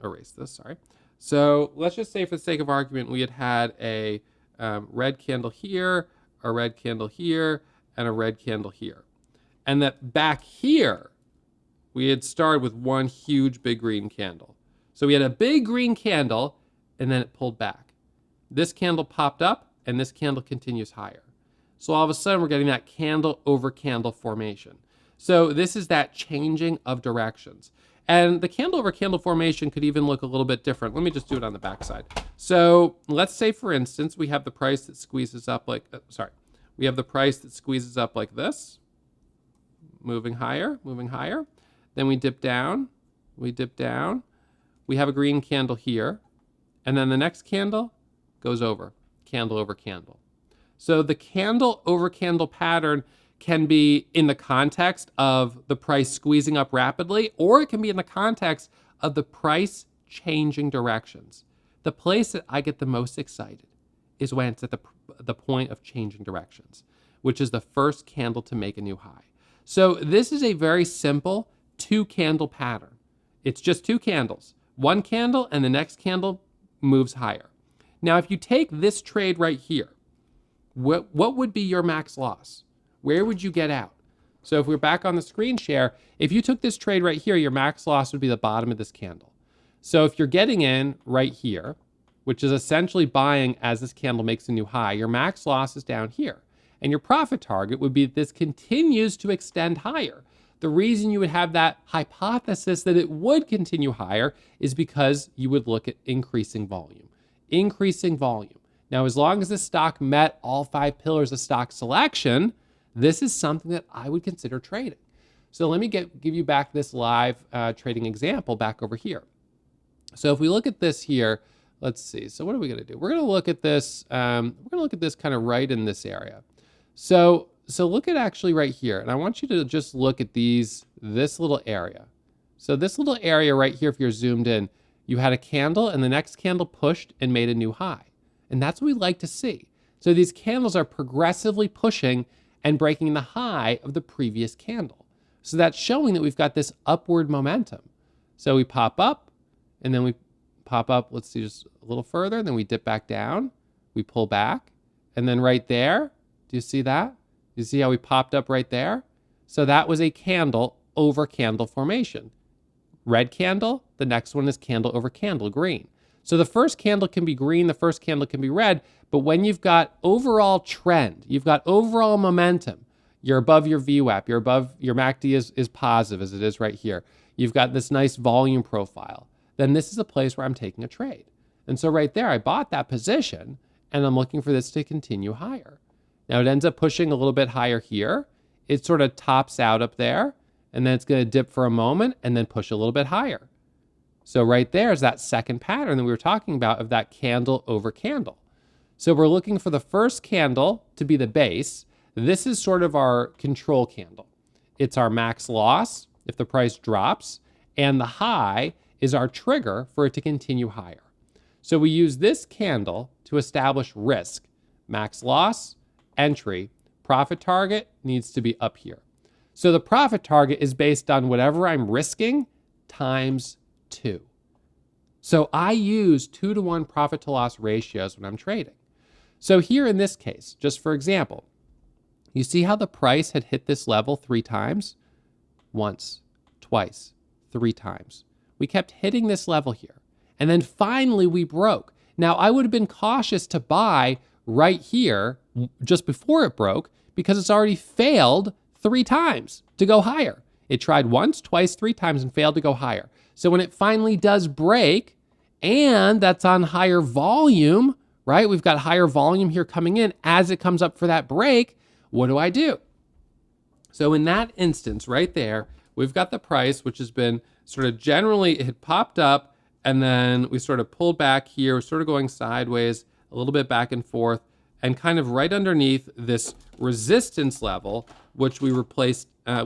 erase this, sorry. So let's just say for the sake of argument, we had a red candle here, a red candle here, and a red candle here. And that back here, we had started with one huge big green candle. So we had a big green candle, and then it pulled back. This candle popped up, and this candle continues higher. So all of a sudden, we're getting that candle over candle formation. So this is that changing of directions. And the candle over candle formation could even look a little bit different. Let me just do it on the backside. So let's say, for instance, we have the price that squeezes up like, we have the price that squeezes up like this, moving higher. Then we dip down, we have a green candle here, and then the next candle goes over candle. So the candle over candle pattern can be in the context of the price squeezing up rapidly, or it can be in the context of the price changing directions. The place that I get the most excited is when it's at the point of changing directions, which is the first candle to make a new high. So this is a very simple 2-candle pattern. It's just 2 candles, one candle and the next candle moves higher. Now, if you take this trade right here, what would be your max loss? Where would you get out? So if we're back on the screen share, if you took this trade right here, your max loss would be the bottom of this candle. So if you're getting in right here, which is essentially buying as this candle makes a new high, your max loss is down here. And your profit target would be that this continues to extend higher. The reason you would have that hypothesis that it would continue higher is because you would look at increasing volume. Now, as long as the stock met all 5 pillars of stock selection, this is something that I would consider trading. So let me give you back this live trading example back over here. So if we look at this here, let's see. So what are we going to do? We're going to look at this. We're going to look at this kind of right in this area. So look at actually right here, and I want you to just look at this little area. So this little area right here, if you're zoomed in, you had a candle, and the next candle pushed and made a new high. And that's what we like to see. So these candles are progressively pushing and breaking the high of the previous candle. So that's showing that we've got this upward momentum. So we pop up, and then we pop up, let's see, just a little further, then we dip back down, we pull back, and then right there, do you see that? You see how we popped up right there? So that was a candle over candle formation. Red candle, the next one is candle over candle, green. So the first candle can be green, the first candle can be red, but when you've got overall trend, you've got overall momentum, you're above your VWAP, you're above, your MACD is positive as it is right here. You've got this nice volume profile. Then this is a place where I'm taking a trade. And so right there, I bought that position and I'm looking for this to continue higher. Now it ends up pushing a little bit higher here. It sort of tops out up there and then it's going to dip for a moment and then push a little bit higher. So right there is that second pattern that we were talking about of that candle over candle. So we're looking for the first candle to be the base. This is sort of our control candle. It's our max loss if the price drops, and the high is our trigger for it to continue higher. So we use this candle to establish risk. Max loss, entry, profit target needs to be up here. So the profit target is based on whatever I'm risking times 2. So I use 2-to-1 profit to loss ratios when I'm trading. So here in this case, just for example, you see how the price had hit this level 3 times? Once, twice, 3 times. We kept hitting this level here. And then finally we broke. Now I would have been cautious to buy right here just before it broke because it's already failed 3 times to go higher. It tried once, twice, 3 times and failed to go higher. So when it finally does break, and that's on higher volume, right? We've got higher volume here coming in as it comes up for that break. What do? So in that instance right there, we've got the price, which has been sort of generally, it had popped up and then we sort of pulled back here, sort of going sideways, a little bit back and forth, and kind of right underneath this resistance level, which we placed at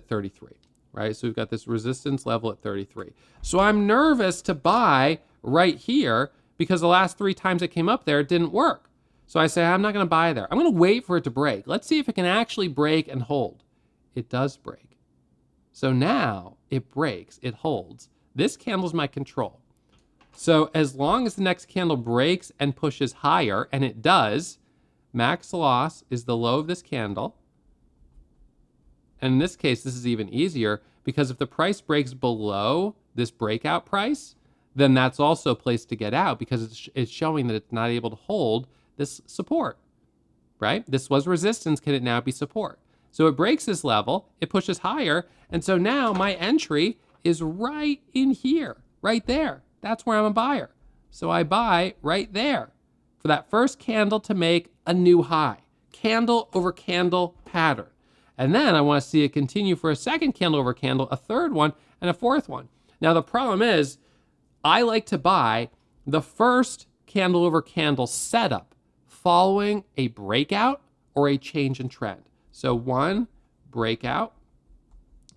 33, right? So we've got this resistance level at 33. So I'm nervous to buy right here because the last 3 times it came up there, it didn't work. So I say, I'm not gonna buy there. I'm gonna wait for it to break. Let's see if it can actually break and hold. It does break. So now it breaks, it holds. This candle's my control. So as long as the next candle breaks and pushes higher, and it does, max loss is the low of this candle. And in this case, this is even easier because if the price breaks below this breakout price, then that's also a place to get out because it's showing that it's not able to hold this support, right? This was resistance, can it now be support? So it breaks this level, it pushes higher, and so now my entry is right in here, right there. That's where I'm a buyer. So I buy right there for that first candle to make a new high. Candle over candle pattern. And then I want to see it continue for a second candle over candle, a third one, and a fourth one. Now the problem is, I like to buy the first candle over candle setup following a breakout or a change in trend. So one breakout,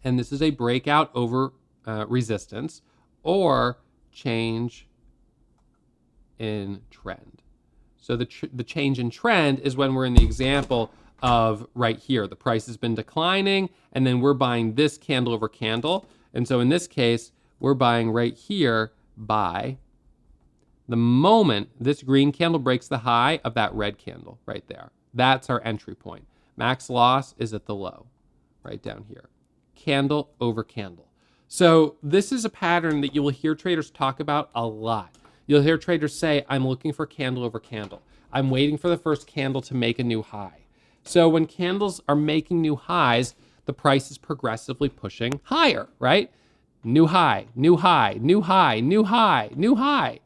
and this is a breakout over resistance, or change in trend. So the change in trend is when we're in the example of right here. The price has been declining, and then we're buying this candle over candle. And so in this case, we're buying right here, buy. The moment this green candle breaks the high of that red candle right there, that's our entry point. Max loss is at the low, right down here. Candle over candle. So this is a pattern that you will hear traders talk about a lot. You'll hear traders say, I'm looking for candle over candle. I'm waiting for the first candle to make a new high. So when candles are making new highs, the price is progressively pushing higher, right? New high, new high, new high, new high, new high,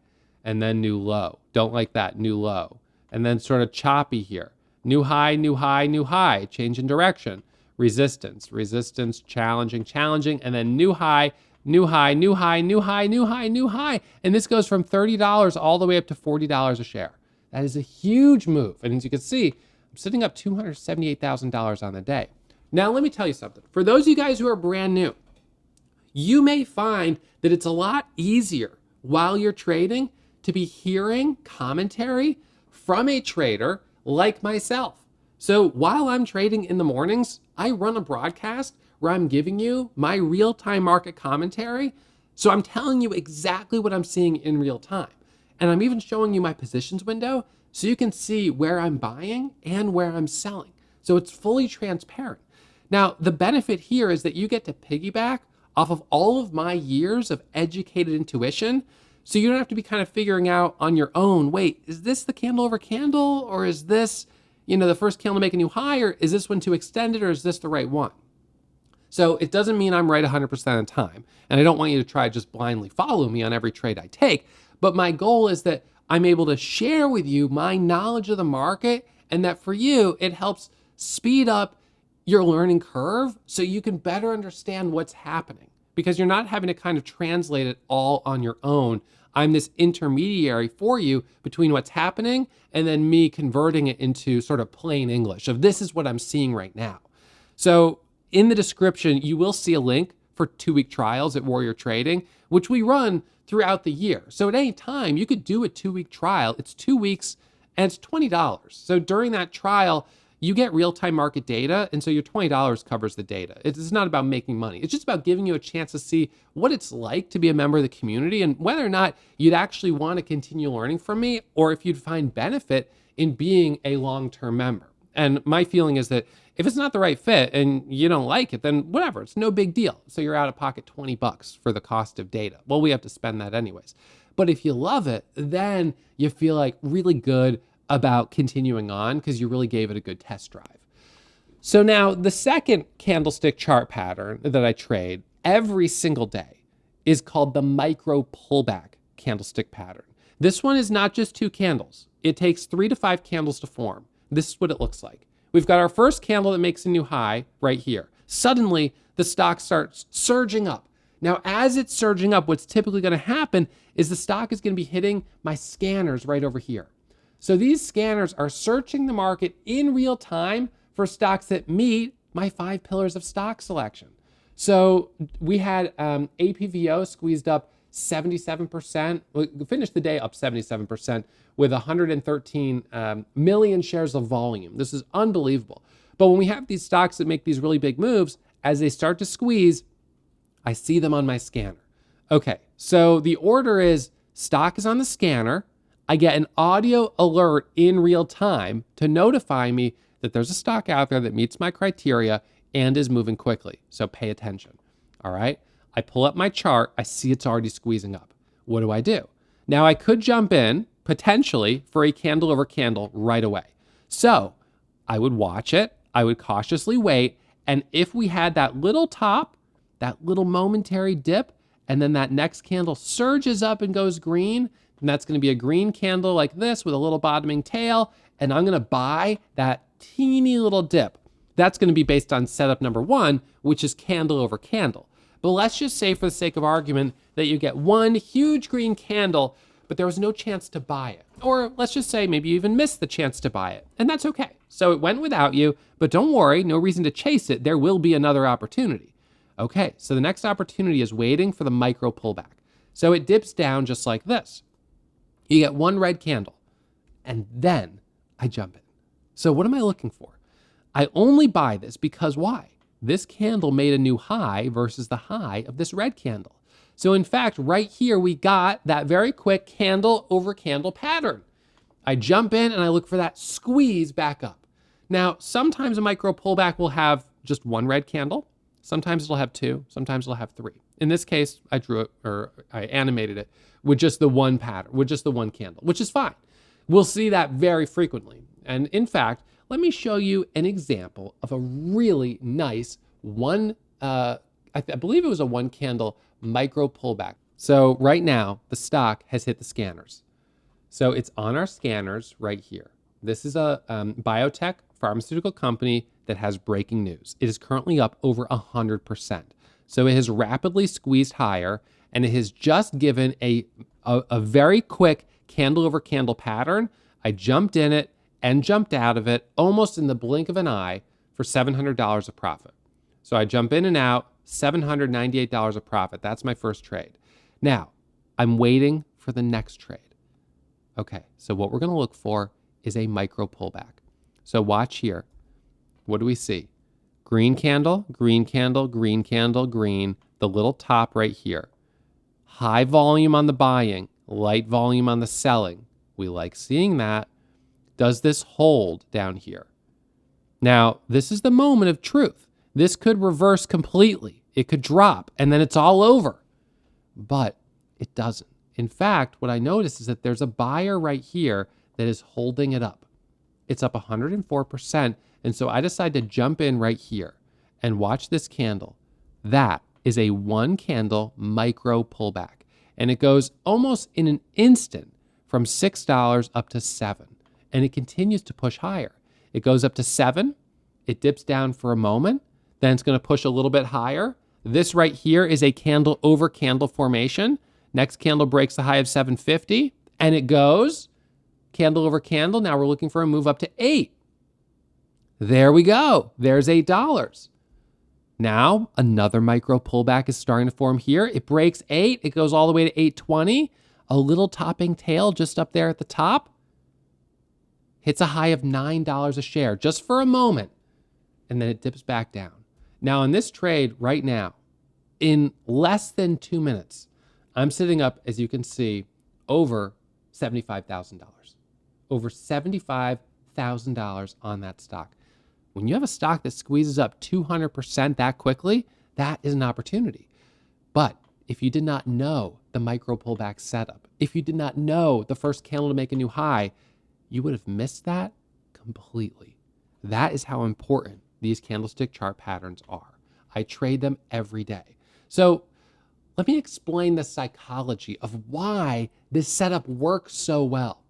and then new low. Don't like that, new low. And then sort of choppy here. New high, new high, new high, change in direction. Resistance, resistance, challenging, challenging, and then new high, new high, new high, new high, new high, new high. And this goes from $30 all the way up to $40 a share. That is a huge move. And as you can see, I'm sitting up $278,000 on the day. Now, let me tell you something. For those of you guys who are brand new, you may find that it's a lot easier while you're trading to be hearing commentary from a trader like myself. So while I'm trading in the mornings, I run a broadcast where I'm giving you my real-time market commentary. So I'm telling you exactly what I'm seeing in real time. And I'm even showing you my positions window so you can see where I'm buying and where I'm selling. So it's fully transparent. Now, the benefit here is that you get to piggyback off of all of my years of educated intuition. So you don't have to be kind of figuring out on your own, wait, is this the candle over candle? Or is this, the first candle to make a new high? Or is this one too extended? Or is this the right one? So it doesn't mean I'm right 100% of the time. And I don't want you to try just blindly follow me on every trade I take. But my goal is that I'm able to share with you my knowledge of the market, and that for you, it helps speed up your learning curve so you can better understand what's happening, because you're not having to kind of translate it all on your own. I'm this intermediary for you between what's happening and then me converting it into sort of plain English of this is what I'm seeing right now. So in the description, you will see a link for 2-week trials at Warrior Trading, which we run throughout the year. So at any time, you could do a 2-week trial. It's 2 weeks and it's $20. So during that trial, you get real-time market data, and so your $20 covers the data. It's not about making money. It's just about giving you a chance to see what it's like to be a member of the community and whether or not you'd actually want to continue learning from me, or if you'd find benefit in being a long-term member. And my feeling is that if it's not the right fit and you don't like it, then whatever, it's no big deal. So you're out of pocket $20 for the cost of data. Well, we have to spend that anyways. But if you love it, then you feel like really good about continuing on because you really gave it a good test drive. So now the second candlestick chart pattern that I trade every single day is called the micro pullback candlestick pattern. This one is not just 2 candles. It takes 3 to 5 candles to form. This is what it looks like. We've got our first candle that makes a new high right here. Suddenly, the stock starts surging up. Now, as it's surging up, what's typically going to happen is the stock is going to be hitting my scanners right over here. So these scanners are searching the market in real time for stocks that meet my 5 pillars of stock selection. So we had APVO squeezed up 77%. We finished the day up 77% with 113 million shares of volume. This is unbelievable. But when we have these stocks that make these really big moves, as they start to squeeze, I see them on my scanner. Okay, so the order is stock is on the scanner. I get an audio alert in real time to notify me that there's a stock out there that meets my criteria and is moving quickly. So pay attention. All right. I pull up my chart. I see it's already squeezing up. What do I do? Now I could jump in potentially for a candle over candle right away. So I would watch it. I would cautiously wait. And if we had that little top, that little momentary dip, and then that next candle surges up and goes green, and that's going to be a green candle like this with a little bottoming tail. And I'm going to buy that teeny little dip. That's going to be based on setup number 1, which is candle over candle. But let's just say for the sake of argument that you get one huge green candle, but there was no chance to buy it. Or let's just say maybe you even missed the chance to buy it. And that's okay. So it went without you, but don't worry, no reason to chase it. There will be another opportunity. Okay, so the next opportunity is waiting for the micro pullback. So it dips down just like this. You get one red candle, and then I jump in. So what am I looking for? I only buy this because why? This candle made a new high versus the high of this red candle. So in fact, right here, we got that very quick candle over candle pattern. I jump in and I look for that squeeze back up. Now, sometimes a micro pullback will have just one red candle. Sometimes it'll have 2, sometimes it'll have 3. In this case, I drew it, or I animated it with just the one pattern, with just the one candle, which is fine. We'll see that very frequently. And in fact, let me show you an example of a really nice I believe it was a 1 candle micro pullback. So right now, the stock has hit the scanners. So it's on our scanners right here. This is a biotech pharmaceutical company that has breaking news. It is currently up over 100%. So it has rapidly squeezed higher, and it has just given a very quick candle over candle pattern. I jumped in it and jumped out of it almost in the blink of an eye for $700 of profit. So I jump in and out, $798 of profit. That's my first trade. Now, I'm waiting for the next trade. Okay, so what we're going to look for is a micro pullback. So watch here. What do we see? Green candle, green candle, green candle, green, the little top right here. High volume on the buying, light volume on the selling. We like seeing that. Does this hold down here? Now, this is the moment of truth. This could reverse completely. It could drop, and then it's all over. But it doesn't. In fact, what I noticed is that there's a buyer right here that is holding it up. It's up 104%. And so I decide to jump in right here and watch this candle. That is a 1 candle micro pullback. And it goes almost in an instant from $6 up to $7. And it continues to push higher. It goes up to 7. It dips down for a moment. Then it's going to push a little bit higher. This right here is a candle over candle formation. Next candle breaks the high of 750. And it goes candle over candle. Now we're looking for a move up to 8. There we go. There's $8. Now another micro pullback is starting to form here. It breaks 8. It goes all the way to 820. A little topping tail just up there at the top. hits a high of $9 a share just for a moment, and then it dips back down. Now, in this trade right now, in less than 2 minutes, I'm sitting up, as you can see, over $75,000. Over $75,000 on that stock. When you have a stock that squeezes up 200% that quickly, that is an opportunity. But if you did not know the micro pullback setup, if you did not know the first candle to make a new high, you would have missed that completely. That is how important these candlestick chart patterns are. I trade them every day. So let me explain the psychology of why this setup works so well.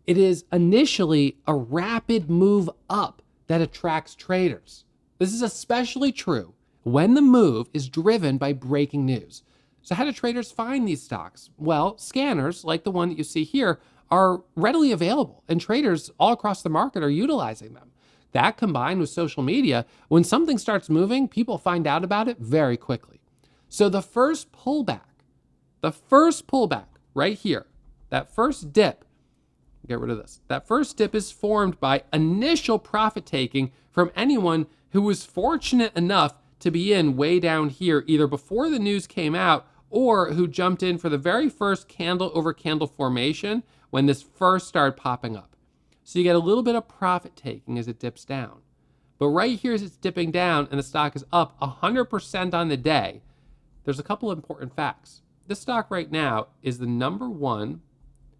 It is initially a rapid move up that attracts traders. This is especially true when the move is driven by breaking news. So how do traders find these stocks? Well, scanners like the one that you see here are readily available, and traders all across the market are utilizing them. That combined with social media, when something starts moving, people find out about it very quickly. So the first pullback right here, that first dip, get rid of this. That first dip is formed by initial profit taking from anyone who was fortunate enough to be in way down here, either before the news came out or who jumped in for the very first candle over candle formation when this first started popping up. So you get a little bit of profit taking as it dips down. But right here as it's dipping down and the stock is up 100% on the day, there's a couple of important facts. This stock right now is the #1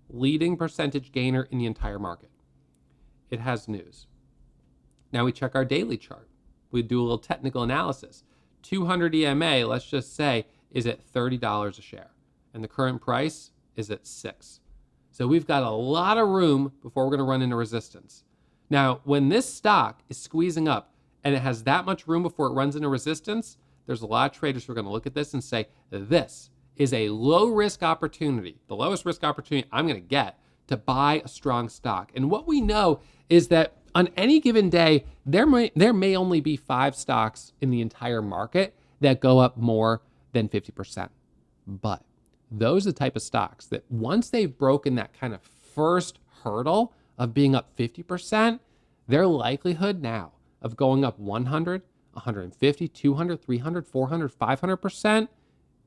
leading percentage gainer in the entire market. It has news. Now we check our daily chart. We do a little technical analysis. 200 EMA, let's just say, is at $30 a share. And the current price is at $6. So we've got a lot of room before we're going to run into resistance. Now, when this stock is squeezing up and it has that much room before it runs into resistance, there's a lot of traders who are going to look at this and say, this is a low risk opportunity, the lowest risk opportunity I'm going to get to buy a strong stock. And what we know is that on any given day, there may only be 5 stocks in the entire market that go up more than 50%. But those are the type of stocks that once they've broken that kind of first hurdle of being up 50%, their likelihood now of going up 100, 150, 200, 300, 400, 500%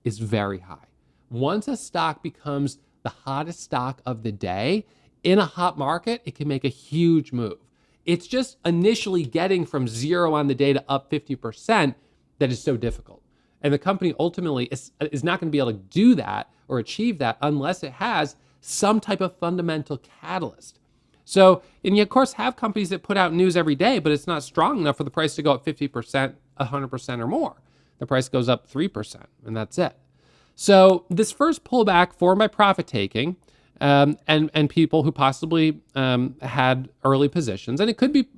is very high. Once a stock becomes the hottest stock of the day, in a hot market, it can make a huge move. It's just initially getting from 0 on the day to up 50% that is so difficult. And the company ultimately is not going to be able to do that or achieve that unless it has some type of fundamental catalyst. So, and you of course have companies that put out news every day, but it's not strong enough for the price to go up 50%, 100% or more. The price goes up 3% and that's it. So this first pullback formed by profit taking and people who possibly had early positions, and it could be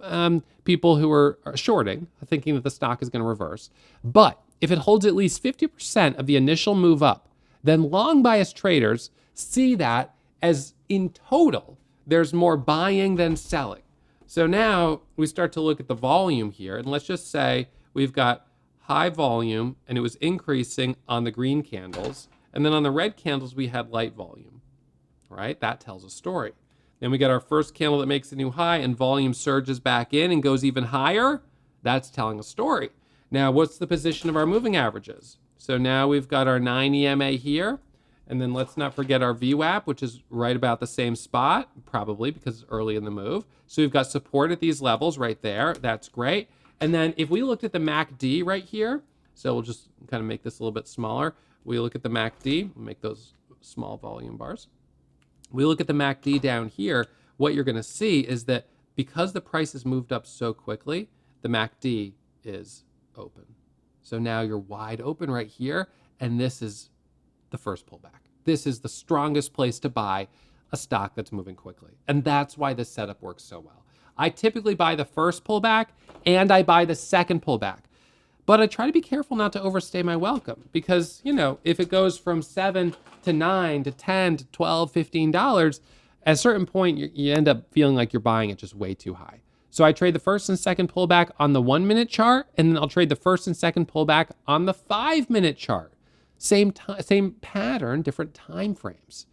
people who were shorting, thinking that the stock is going to reverse. But if it holds at least 50% of the initial move up, then long bias traders see that as in total, there's more buying than selling. So now we start to look at the volume here, and let's just say we've got high volume and it was increasing on the green candles, and then on the red candles we had light volume, right? That tells a story. Then we get our first candle that makes a new high and volume surges back in and goes even higher. That's telling a story. Now, what's the position of our moving averages? So now we've got our 9 EMA here, and then let's not forget our VWAP, which is right about the same spot, probably because it's early in the move. So we've got support at these levels right there. That's great. And then if we looked at the MACD right here, so we'll just kind of make this a little bit smaller. We look at the MACD, we'll make those small volume bars. We look at the MACD down here, what you're going to see is that because the price has moved up so quickly, the MACD is open. So now you're wide open right here, and this is the first pullback. This is the strongest place to buy a stock that's moving quickly. And that's why this setup works so well. I typically buy the first pullback and I buy the second pullback. But I try to be careful not to overstay my welcome because, you know, if it goes from 7 to 9 to 10 to 12, $15, at a certain point, you end up feeling like you're buying it just way too high. So I trade the first and second pullback on the 1-minute chart, and then I'll trade the first and second pullback on the 5-minute chart. Same pattern, different time frames.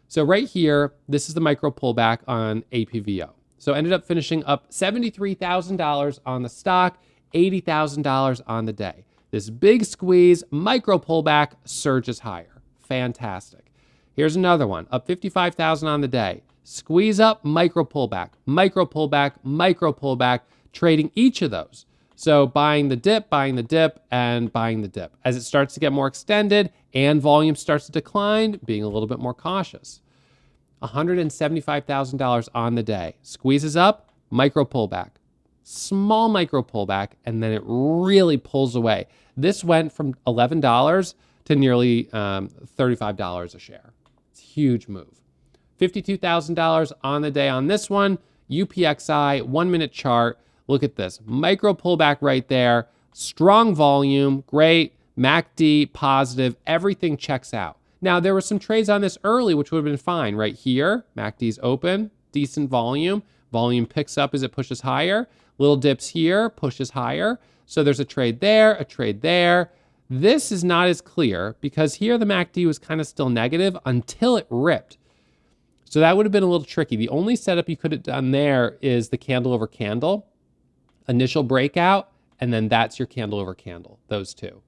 So right here, this is the micro pullback on APVO. So ended up finishing up $73,000 on the stock, $80,000 on the day. This big squeeze, micro pullback, surges higher. Fantastic. Here's another one, up 55,000 on the day. Squeeze up, micro pullback, micro pullback, micro pullback, trading each of those. So buying the dip, and buying the dip. As it starts to get more extended and volume starts to decline, being a little bit more cautious. $175,000 on the day. Squeezes up, micro pullback. Small micro pullback, and then it really pulls away. This went from $11 to nearly $35 a share. It's a huge move. $52,000 on the day on this one. UPXI, 1 minute chart. Look at this. Micro pullback right there. Strong volume, great. MACD, positive. Everything checks out. Now, there were some trades on this early, which would have been fine. Right here, MACD's open, decent volume. Volume picks up as it pushes higher. Little dips here, pushes higher. So there's a trade there, a trade there. This is not as clear because here the MACD was kind of still negative until it ripped. So that would have been a little tricky. The only setup you could have done there is the candle over candle, initial breakout, and then that's your candle over candle, those two.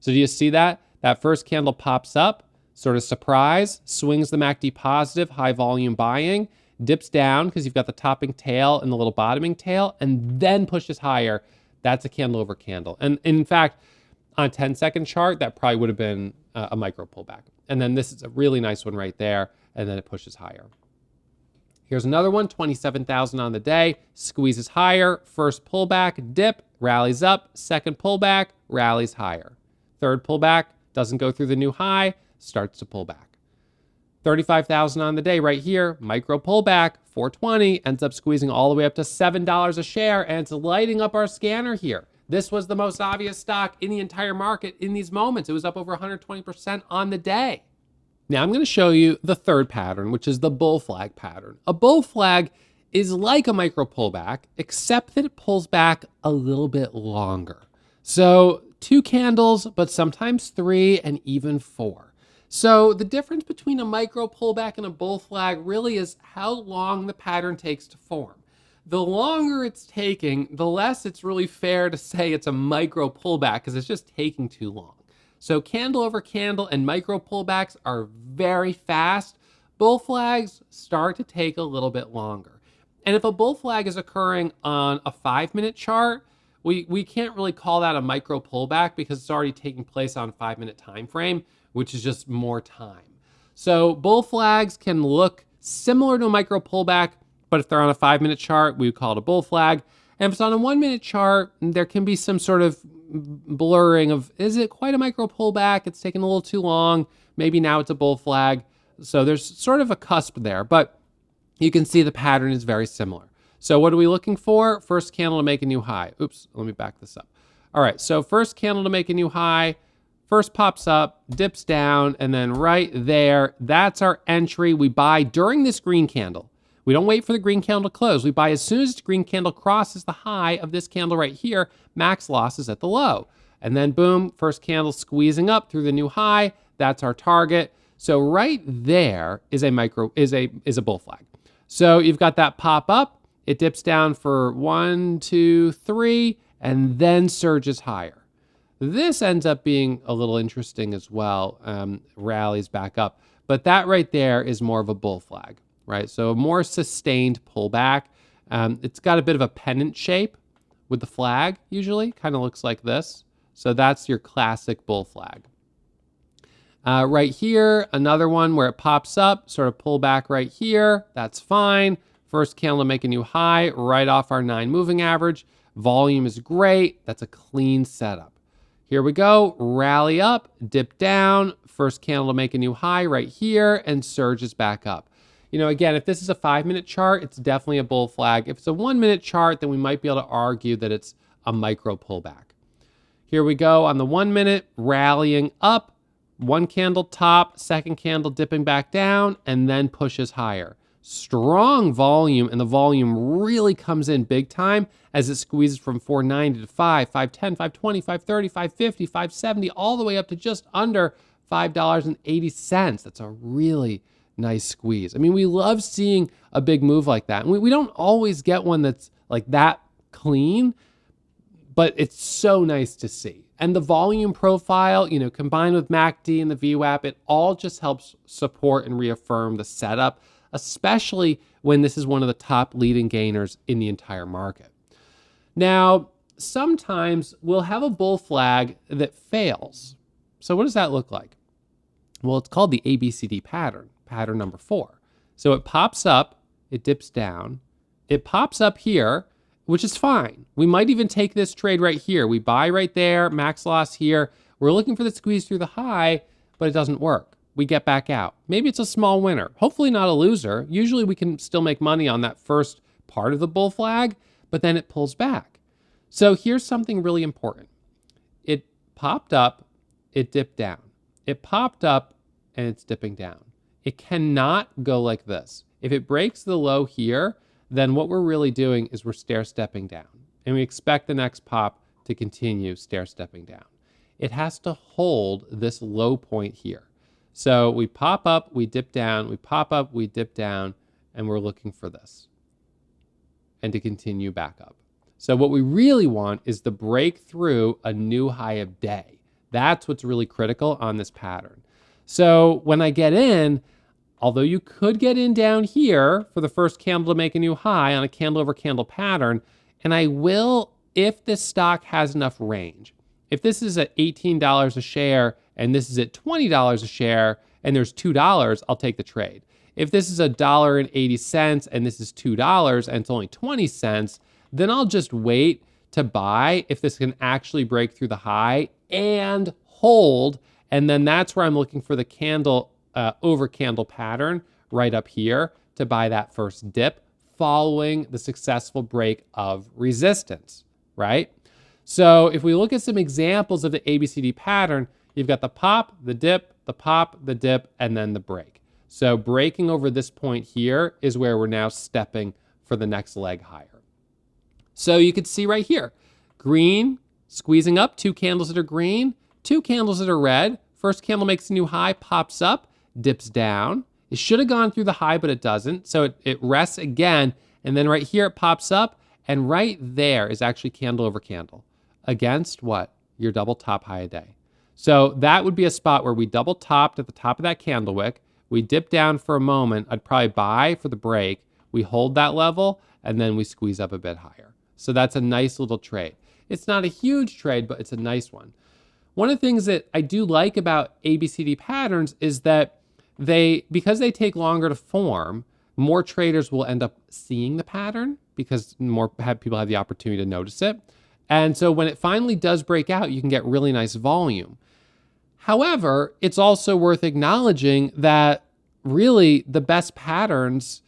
So do you see that? That first candle pops up, sort of surprise, swings the MACD positive, high volume buying, dips down because you've got the topping tail and the little bottoming tail, and then pushes higher. That's a candle over candle. And in fact, on a 10-second chart, that probably would have been a micro pullback. And then this is a really nice one right there, and then it pushes higher. Here's another one, 27,000 on the day, squeezes higher, first pullback, dip, rallies up, second pullback, rallies higher. Third pullback, doesn't go through the new high, starts to pull back. 35,000 on the day right here, micro pullback, 420, ends up squeezing all the way up to $7 a share, and it's lighting up our scanner here. This was the most obvious stock in the entire market in these moments. It was up over 120% on the day. Now I'm going to show you the third pattern, which is the bull flag pattern. A bull flag is like a micro pullback, except that it pulls back a little bit longer. So 2 candles, but sometimes 3 and even 4. So the difference between a micro pullback and a bull flag really is how long the pattern takes to form. The longer it's taking, the less it's really fair to say it's a micro pullback because it's just taking too long. So candle over candle and micro pullbacks are very fast. Bull flags start to take a little bit longer. And if a bull flag is occurring on a 5-minute chart, we can't really call that a micro pullback because it's already taking place on a 5-minute time frame, which is just more time. So bull flags can look similar to a micro pullback, but if they're on a 5-minute chart, we would call it a bull flag. And if it's on a 1-minute chart, there can be some sort of blurring of, is it quite a micro pullback? It's taking a little too long. Maybe now it's a bull flag. So there's sort of a cusp there, but you can see the pattern is very similar. So what are we looking for? First candle to make a new high. Oops, let me back this up. All right, so first candle to make a new high, first pops up, dips down, and then right there, that's our entry. We buy during this green candle. We don't wait for the green candle to close. We buy as soon as the green candle crosses the high of this candle right here, max losses at the low. And then boom, first candle squeezing up through the new high. That's our target. So right there is a bull flag. So you've got that pop up, it dips down for 1, 2, 3, and then surges higher. This ends up being a little interesting as well, rallies back up. But that right there is more of a bull flag. Right, so a more sustained pullback. It's got a bit of a pennant shape with the flag, usually. Kind of looks like this. So that's your classic bull flag. Right here, another one where it pops up, sort of pull back right here. That's fine. First candle to make a new high, right off our 9 moving average. Volume is great. That's a clean setup. Here we go, rally up, dip down. First candle to make a new high right here and surges back up. You know, again, if this is a 5-minute chart, it's definitely a bull flag. If it's a 1-minute chart, then we might be able to argue that it's a micro pullback. Here we go on the 1 minute, rallying up, 1 candle top, second candle dipping back down, and then pushes higher. Strong volume, and the volume really comes in big time as it squeezes from 490 to 5, 510, 520, 530, 550, 570, all the way up to just under $5.80. That's a really nice squeeze. I mean, we love seeing a big move like that. And we don't always get one that's like that clean, but it's so nice to see. And the volume profile, you know, combined with MACD and the VWAP, it all just helps support and reaffirm the setup, especially when this is one of the top leading gainers in the entire market. Now, sometimes we'll have a bull flag that fails. So what does that look like? Well, it's called the ABCD pattern, pattern number 4. So it pops up, it dips down, it pops up here, which is fine. We might even take this trade right here. We buy right there, max loss here. We're looking for the squeeze through the high, but it doesn't work. We get back out. Maybe it's a small winner, hopefully not a loser. Usually we can still make money on that first part of the bull flag, but then it pulls back. So here's something really important. It popped up, it dipped down. It popped up and it's dipping down. It cannot go like this. If it breaks the low here, then what we're really doing is we're stair-stepping down. And we expect the next pop to continue stair-stepping down. It has to hold this low point here. So we pop up, we dip down, we pop up, we dip down, and we're looking for this. And to continue back up. So what we really want is to break through a new high of day. That's what's really critical on this pattern. So when I get in, although you could get in down here for the first candle to make a new high on a candle over candle pattern, and I will if this stock has enough range. If this is at $18 a share and this is at $20 a share and there's $2, I'll take the trade. If this is $1.80 and this is $2 and it's only 20 cents, then I'll just wait to buy if this can actually break through the high and hold. And then that's where I'm looking for the candle over candle pattern right up here to buy that first dip following the successful break of resistance, right? So if we look at some examples of the ABCD pattern, you've got the pop, the dip, the pop, the dip, and then the break. So breaking over this point here is where we're now stepping for the next leg higher. So you could see right here, green, squeezing up, 2 candles that are green, 2 candles that are red. First candle makes a new high, pops up, dips down. It should have gone through the high, but it doesn't. So it rests again. And then right here, it pops up. And right there is actually candle over candle against what? Your double top high a day. So that would be a spot where we double topped at the top of that candle wick. We dip down for a moment. I'd probably buy for the break. We hold that level and then we squeeze up a bit higher. So that's a nice little trade. It's not a huge trade, but it's a nice one. One of the things that I do like about ABCD patterns is that because they take longer to form, more traders will end up seeing the pattern because more people have the opportunity to notice it. And so when it finally does break out, you can get really nice volume. However, it's also worth acknowledging that really the best patterns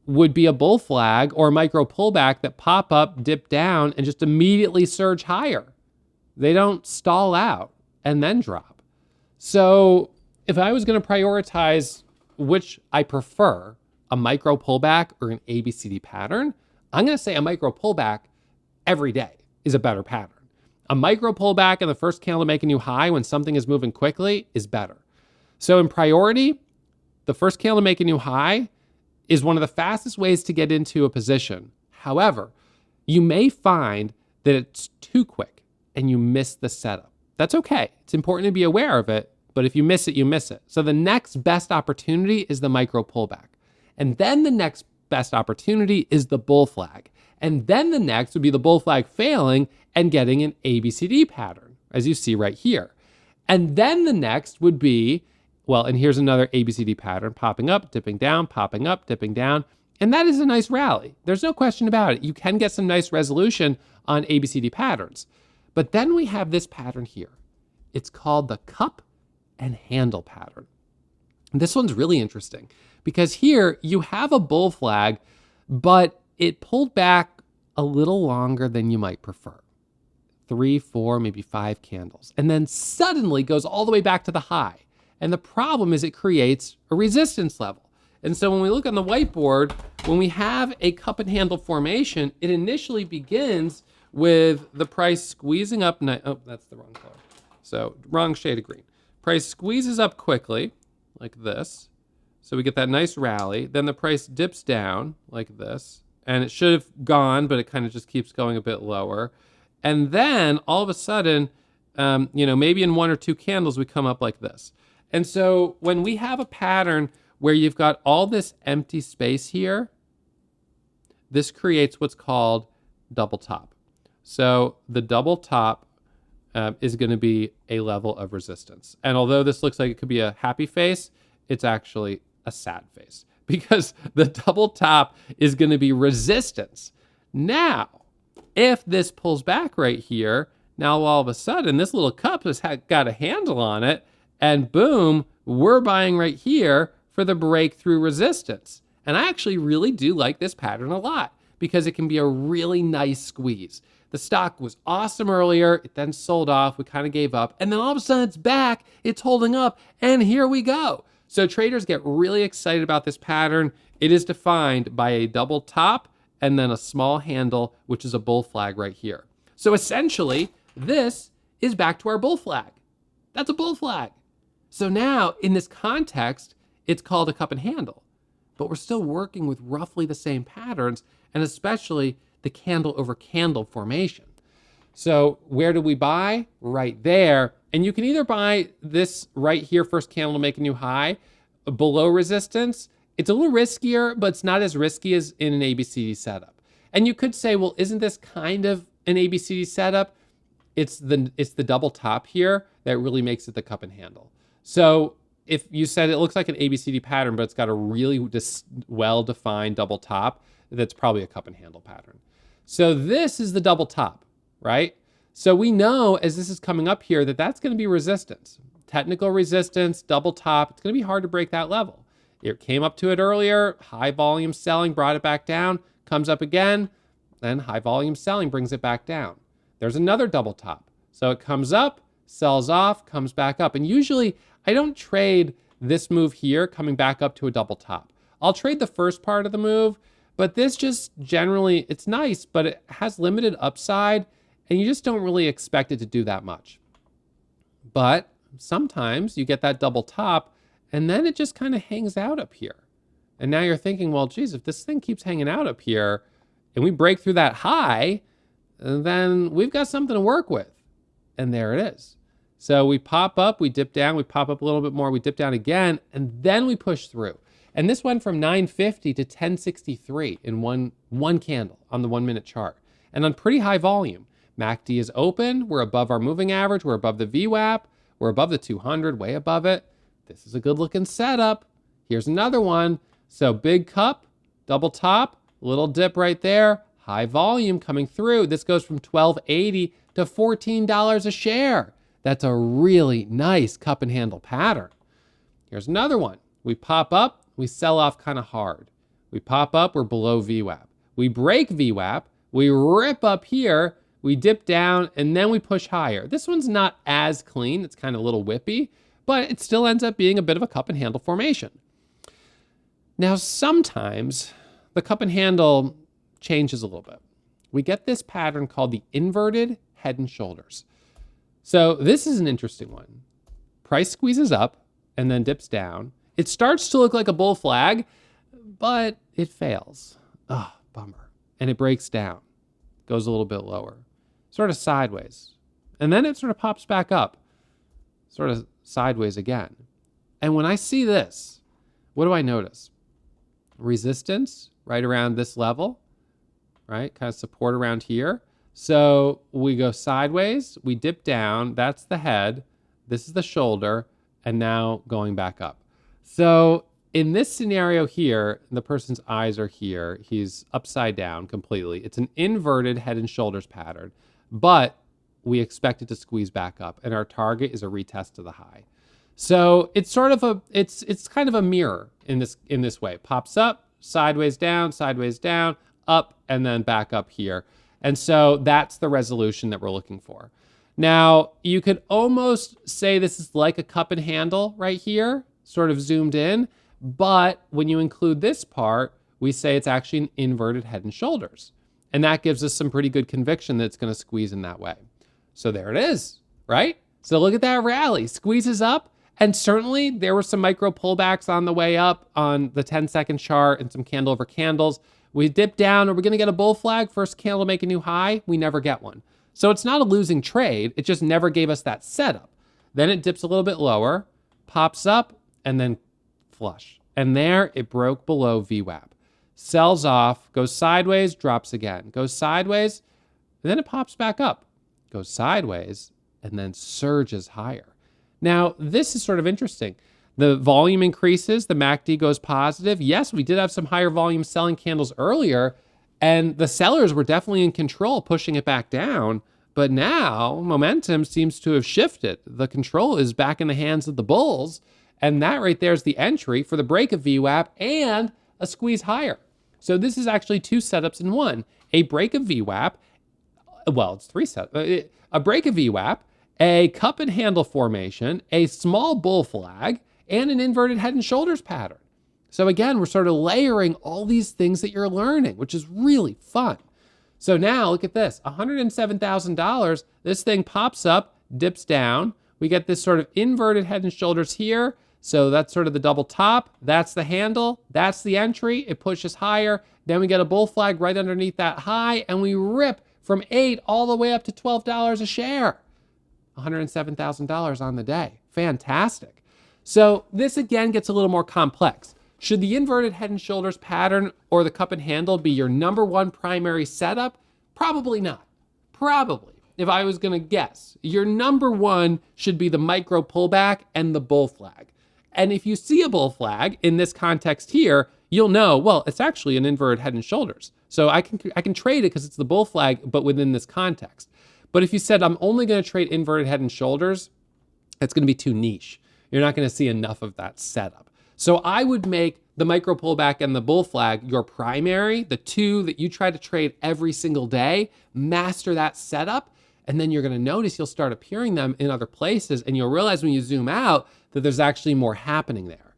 would be a bull flag or a micro pullback that pop up, dip down, and just immediately surge higher. They don't stall out and then drop. So if I was going to prioritize which I prefer, a micro pullback or an ABCD pattern, I'm going to say a micro pullback every day is a better pattern. A micro pullback and the first candle to make a new high when something is moving quickly is better. So in priority, the first candle to make a new high is one of the fastest ways to get into a position. However, you may find that it's too quick and you miss the setup. That's okay. It's important to be aware of it, but if you miss it, you miss it. So the next best opportunity is the micro pullback. And then the next best opportunity is the bull flag. And then the next would be the bull flag failing and getting an ABCD pattern, as you see right here. And then the next would be, well, and here's another ABCD pattern, popping up, dipping down, popping up, dipping down. And that is a nice rally. There's no question about it. You can get some nice resolution on ABCD patterns. But then we have this pattern here. It's called the cup and handle pattern. This one's really interesting because here you have a bull flag, but it pulled back a little longer than you might prefer. 3, 4, maybe 5 candles. And then suddenly goes all the way back to the high. And the problem is it creates a resistance level. And so when we look on the whiteboard, when we have a cup and handle formation, it initially begins with the price squeezing up. Oh, that's the wrong color. So wrong shade of green. Price squeezes up quickly, like this. So we get that nice rally. Then the price dips down like this. And it should have gone, but it kind of just keeps going a bit lower. And then all of a sudden, maybe in 1 or 2 candles, we come up like this. And so when we have a pattern where you've got all this empty space here, this creates what's called double top. So the double top is going to be a level of resistance. And although this looks like it could be a happy face, it's actually a sad face, because the double top is going to be resistance. Now, if this pulls back right here, now all of a sudden this little cup has got a handle on it, and boom, we're buying right here for the breakthrough resistance. And I actually really do like this pattern a lot because it can be a really nice squeeze. The stock was awesome earlier, it then sold off, we kind of gave up, and then all of a sudden it's back, it's holding up, and here we go. So traders get really excited about this pattern. It is defined by a double top and then a small handle, which is a bull flag right here. So essentially, this is back to our bull flag. That's a bull flag. So now, in this context, it's called a cup and handle, but we're still working with roughly the same patterns, and especially the candle over candle formation. So where do we buy? Right there. And you can either buy this right here, first candle to make a new high, below resistance. It's a little riskier, but it's not as risky as in an ABCD setup. And you could say, well, isn't this kind of an ABCD setup? It's the double top here that really makes it the cup and handle. So if you said it looks like an ABCD pattern, but it's got a really well-defined double top, that's probably a cup and handle pattern. So this is the double top, right? So we know as this is coming up here that that's going to be resistance. Technical resistance, double top, it's going to be hard to break that level. It came up to it earlier, high volume selling brought it back down, comes up again, then high volume selling brings it back down. There's another double top. So it comes up, sells off, comes back up. And usually I don't trade this move here coming back up to a double top. I'll trade the first part of the move, but this just generally, it's nice, but it has limited upside and you just don't really expect it to do that much. But sometimes you get that double top and then it just kind of hangs out up here. And now you're thinking, well, geez, if this thing keeps hanging out up here and we break through that high, then we've got something to work with. And there it is. So we pop up, we dip down, we pop up a little bit more, we dip down again, and then we push through. And this went from 950 to 1063 in one candle on the 1 minute chart. And on pretty high volume. MACD is open, we're above our moving average, we're above the VWAP, we're above the 200, way above it. This is a good looking setup. Here's another one. So big cup, double top, little dip right there, high volume coming through. This goes from $12.80 to $14 a share. That's a really nice cup and handle pattern. Here's another one. We pop up, we sell off kind of hard. We pop up, we're below VWAP. We break VWAP, we rip up here, we dip down, and then we push higher. This one's not as clean, it's kind of a little whippy, but it still ends up being a bit of a cup and handle formation. Now, sometimes the cup and handle changes a little bit. We get this pattern called the inverted head and shoulders. So this is an interesting one. Price squeezes up and then dips down. It starts to look like a bull flag, but it fails. Oh, bummer. And it breaks down, goes a little bit lower, sort of sideways. And then it sort of pops back up, sort of sideways again. And when I see this, what do I notice? Resistance right around this level, right? Kind of support around here. So we go sideways, we dip down, that's the head, this is the shoulder, and now going back up. So in this scenario here, the person's eyes are here, he's upside down completely. It's an inverted head and shoulders pattern, but we expect it to squeeze back up, and our target is a retest to the high. So it's sort of it's kind of a mirror in this way. Pops up, sideways down, up, and then back up here. And so that's the resolution that we're looking for. Now, you could almost say this is like a cup and handle right here, sort of zoomed in. But when you include this part, we say it's actually an inverted head and shoulders. And that gives us some pretty good conviction that it's going to squeeze in that way. So there it is, right? So look at that rally. Squeezes up And certainly there were some micro pullbacks on the way up on the 10-second chart and some candle over candles. We dip down. Are we going to get a bull flag? First candle make a new high? We never get one. So it's not a losing trade. It just never gave us that setup. Then it dips a little bit lower, pops up, and then flush. And there it broke below VWAP. Sells off, goes sideways, drops again. Goes sideways, and then it pops back up. Goes sideways, and then surges higher. Now, this is sort of interesting. The volume increases, the MACD goes positive. Yes, we did have some higher volume selling candles earlier, and the sellers were definitely in control, pushing it back down. But now, momentum seems to have shifted. The control is back in the hands of the bulls, and that right there is the entry for the break of VWAP and a squeeze higher. So this is actually two setups in one. A break of VWAP, well, it's three setups. A break of VWAP, a cup and handle formation, a small bull flag, and an inverted head and shoulders pattern. So again, we're sort of layering all these things that you're learning, which is really fun. So now look at this, $107,000. This thing pops up, dips down. We get this sort of inverted head and shoulders here. So that's sort of the double top. That's the handle. That's the entry. It pushes higher. Then we get a bull flag right underneath that high, and we rip from $8 all the way up to $12 a share. $107,000 on the day. Fantastic. So this again gets a little more complex. Should the inverted head and shoulders pattern or the cup and handle be your number one primary setup? Probably not. Probably. If I was going to guess, your number one should be the micro pullback and the bull flag. And if you see a bull flag in this context here, you'll know, well, it's actually an inverted head and shoulders. So I can trade it because it's the bull flag, but within this context. But if you said, I'm only going to trade inverted head and shoulders, it's going to be too niche. You're not going to see enough of that setup. So I would make the micro pullback and the bull flag your primary, the two that you try to trade every single day, master that setup, and then you're going to notice you'll start appearing them in other places, and you'll realize when you zoom out that there's actually more happening there.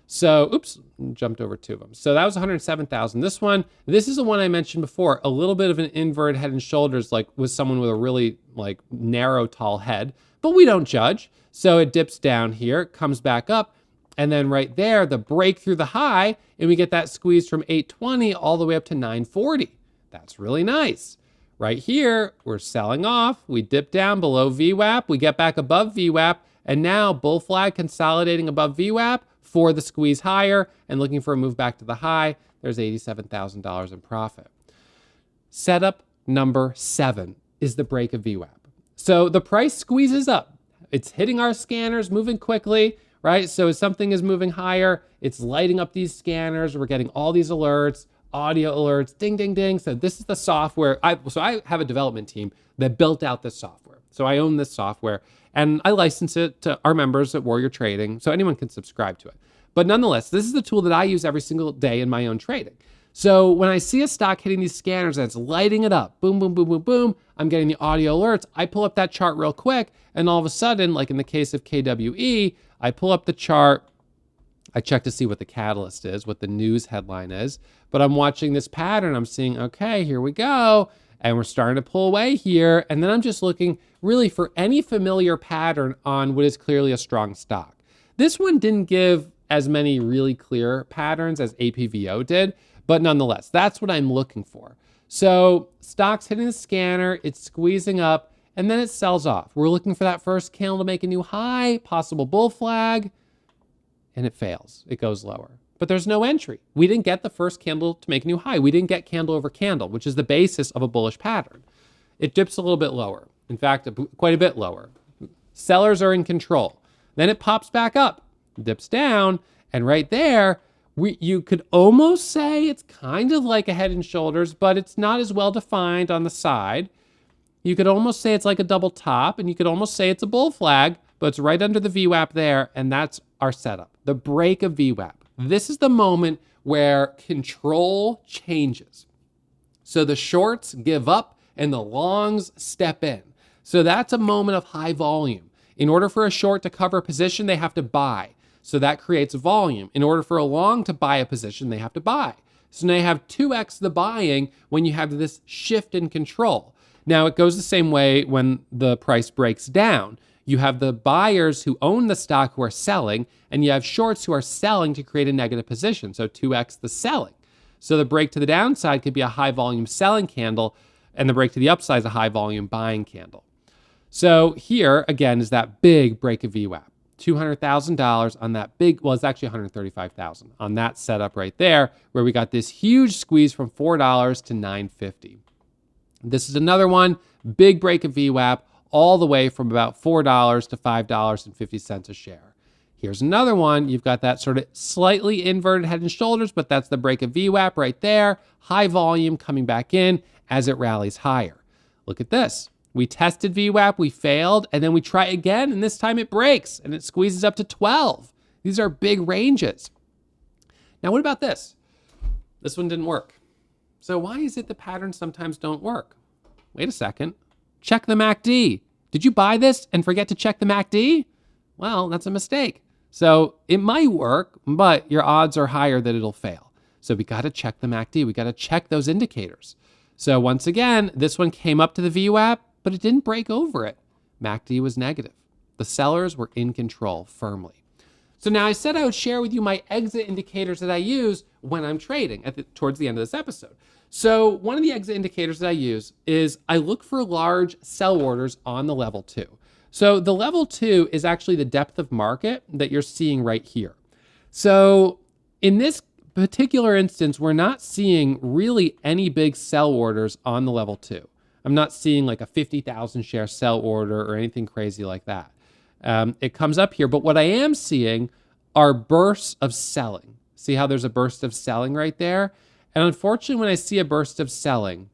So, oops, jumped over two of them. So that was 107,000. This is the one I mentioned before, a little bit of an inverted head and shoulders, like with someone with a really like narrow, tall head, but we don't judge. So it dips down here, comes back up, and then right there, the break through the high, and we get that squeeze from 820 all the way up to 940. That's really nice. Right here, we're selling off. We dip down below VWAP. We get back above VWAP, and now bull flag consolidating above VWAP for the squeeze higher and looking for a move back to the high. There's $87,000 in profit. Setup number 7 is the break of VWAP. So the price squeezes up. It's hitting our scanners, moving quickly, right? So as something is moving higher, it's lighting up these scanners. We're getting all these alerts, audio alerts, ding, ding, ding. So this is the software. I have a development team that built out this software. So I own this software and I license it to our members at Warrior Trading. So anyone can subscribe to it. But nonetheless, this is the tool that I use every single day in my own trading. So when I see a stock hitting these scanners and it's lighting it up, boom, boom, boom, boom, boom, I'm getting the audio alerts. I pull up that chart real quick. And all of a sudden, like in the case of KWE, I pull up the chart. I check to see what the catalyst is, what the news headline is. But I'm watching this pattern. I'm seeing, okay, here we go. And we're starting to pull away here. And then I'm just looking really for any familiar pattern on what is clearly a strong stock. This one didn't give as many really clear patterns as APVO did, but nonetheless, that's what I'm looking for. So stock's hitting the scanner, it's squeezing up, and then it sells off. We're looking for that first candle to make a new high, possible bull flag, and it fails. It goes lower. But there's no entry. We didn't get the first candle to make a new high. We didn't get candle over candle, which is the basis of a bullish pattern. It dips a little bit lower. In fact, quite a bit lower. Sellers are in control. Then it pops back up, dips down, and right there, you could almost say it's kind of like a head and shoulders, but it's not as well defined on the side. You could almost say it's like a double top, and you could almost say it's a bull flag, but it's right under the VWAP there, and that's our setup, the break of VWAP. This is the moment where control changes. So the shorts give up and the longs step in. So that's a moment of high volume. In order for a short to cover a position, they have to buy. So that creates volume. In order for a long to buy a position, they have to buy. So now you have 2x the buying when you have this shift in control. Now it goes the same way when the price breaks down. You have the buyers who own the stock who are selling, and you have shorts who are selling to create a negative position, so 2x the selling. So the break to the downside could be a high volume selling candle, and the break to the upside is a high volume buying candle. So here, again, is that big break of VWAP. $200,000 on that big, well, it's actually $135,000 on that setup right there, where we got this huge squeeze from $4 to $9.50. This is another one, big break of VWAP, all the way from about $4 to $5.50 a share. Here's another one. You've got that sort of slightly inverted head and shoulders, but that's the break of VWAP right there. High volume coming back in as it rallies higher. Look at this. We tested VWAP, we failed, and then we try again, and this time it breaks, and it squeezes up to 12. These are big ranges. Now, what about this? This one didn't work. So why is it the patterns sometimes don't work? Wait a second. Check the MACD. Did you buy this and forget to check the MACD? Well, that's a mistake. So it might work, but your odds are higher that it'll fail. So we got to check the MACD. We got to check those indicators. So once again, this one came up to the VWAP, but it didn't break over it. MACD was negative. The sellers were in control firmly. So now I said I would share with you my exit indicators that I use when I'm trading towards the end of this episode. So one of the exit indicators that I use is I look for large sell orders on the level 2. So the level 2 is actually the depth of market that you're seeing right here. So in this particular instance, we're not seeing really any big sell orders on the level 2. I'm not seeing like a 50,000 share sell order or anything crazy like that. It comes up here, but what I am seeing are bursts of selling. See how there's a burst of selling right there? And unfortunately, when I see a burst of selling,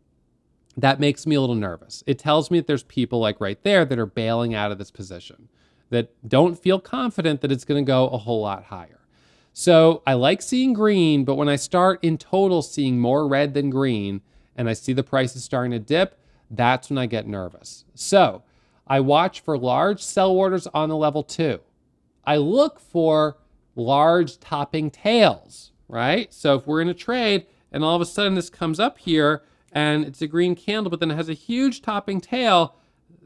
that makes me a little nervous. It tells me that there's people like right there that are bailing out of this position, that don't feel confident that it's going to go a whole lot higher. So I like seeing green, but when I start in total seeing more red than green, and I see the prices starting to dip, that's when I get nervous. So I watch for large sell orders on the level 2. I look for large topping tails, right? So if we're in a trade and all of a sudden this comes up here and it's a green candle, but then it has a huge topping tail,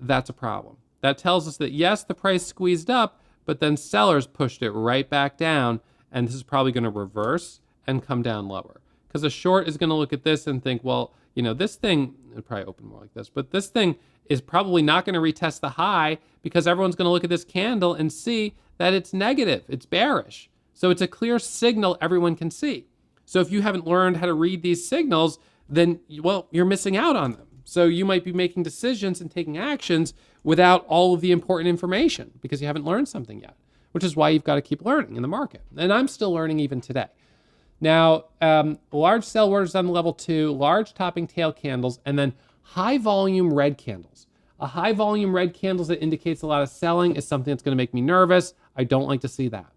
that's a problem. That tells us that yes, the price squeezed up, but then sellers pushed it right back down, and this is probably going to reverse and come down lower. Because a short is going to look at this and think, well, you know, this thing, it'll probably open more like this, but this thing is probably not going to retest the high because everyone's going to look at this candle and see that it's negative, it's bearish. So it's a clear signal everyone can see. So if you haven't learned how to read these signals, then, well, you're missing out on them. So you might be making decisions and taking actions without all of the important information because you haven't learned something yet, which is why you've got to keep learning in the market. And I'm still learning even today. Now, large sell orders on the level 2, large topping tail candles, and then high volume red candles. A high volume red candles that indicates a lot of selling is something that's going to make me nervous. I don't like to see that.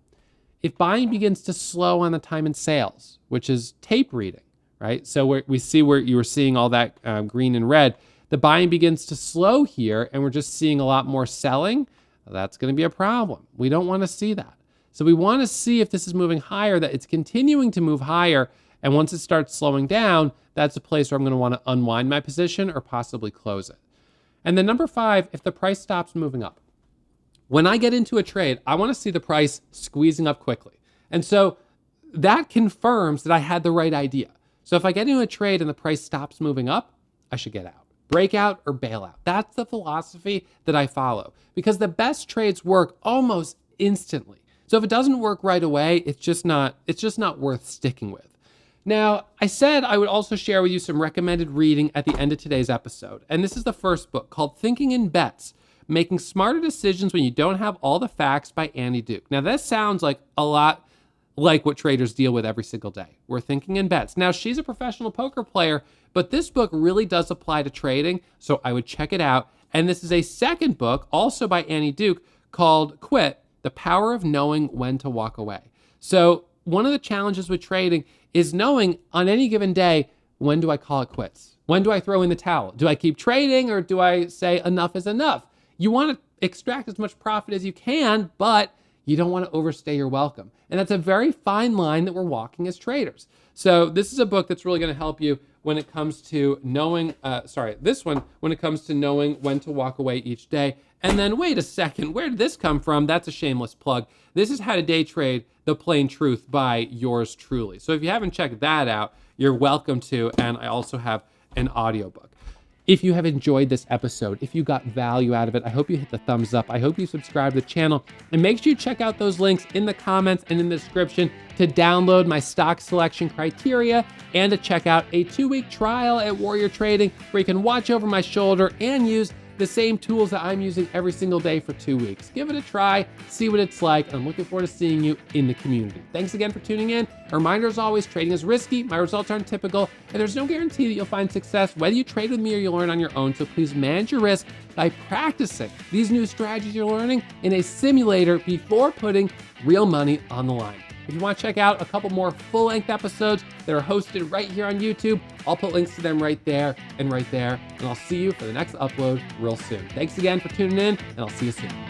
If buying begins to slow on the time and sales, which is tape reading, right? So we see where you were seeing all that green and red, the buying begins to slow here and we're just seeing a lot more selling, that's going to be a problem. We don't want to see that. So we want to see if this is moving higher, that it's continuing to move higher. And once it starts slowing down, that's a place where I'm going to want to unwind my position or possibly close it. And then number 5, if the price stops moving up. When I get into a trade, I want to see the price squeezing up quickly. And so that confirms that I had the right idea. So if I get into a trade and the price stops moving up, I should get out. Break out or bail out. That's the philosophy that I follow because the best trades work almost instantly. So if it doesn't work right away, it's just not worth sticking with. Now, I said I would also share with you some recommended reading at the end of today's episode. And this is the first book called Thinking in Bets, Making Smarter Decisions When You Don't Have All the Facts by Annie Duke. Now, this sounds like a lot like what traders deal with every single day. We're thinking in bets. Now, she's a professional poker player, but this book really does apply to trading, so I would check it out. And this is a second book, also by Annie Duke, called Quit, The Power of Knowing When to Walk Away. So one of the challenges with trading is knowing on any given day, when do I call it quits? When do I throw in the towel? Do I keep trading or do I say enough is enough? You want to extract as much profit as you can, but you don't want to overstay your welcome. And that's a very fine line that we're walking as traders. So this is a book that's really going to help you when it comes to knowing, this one when it comes to knowing when to walk away each day. And then wait a second, where did this come from? That's a shameless plug. This is How to Day Trade the Plain Truth by yours truly. So if you haven't checked that out, you're welcome to. And I also have an audiobook. If you have enjoyed this episode, if you got value out of it, I hope you hit the thumbs up. I hope you subscribe to the channel, and make sure you check out those links in the comments and in the description to download my stock selection criteria and to check out a 2-week trial at Warrior Trading where you can watch over my shoulder and use the same tools that I'm using every single day for 2 weeks. Give it a try, see what it's like. I'm looking forward to seeing you in the community. Thanks again for tuning in. A reminder as always, trading is risky, my results aren't typical, and there's no guarantee that you'll find success whether you trade with me or you learn on your own. So please manage your risk by practicing these new strategies you're learning in a simulator before putting real money on the line. If you want to check out a couple more full-length episodes that are hosted right here on YouTube, I'll put links to them right there, and I'll see you for the next upload real soon. Thanks again for tuning in, and I'll see you soon.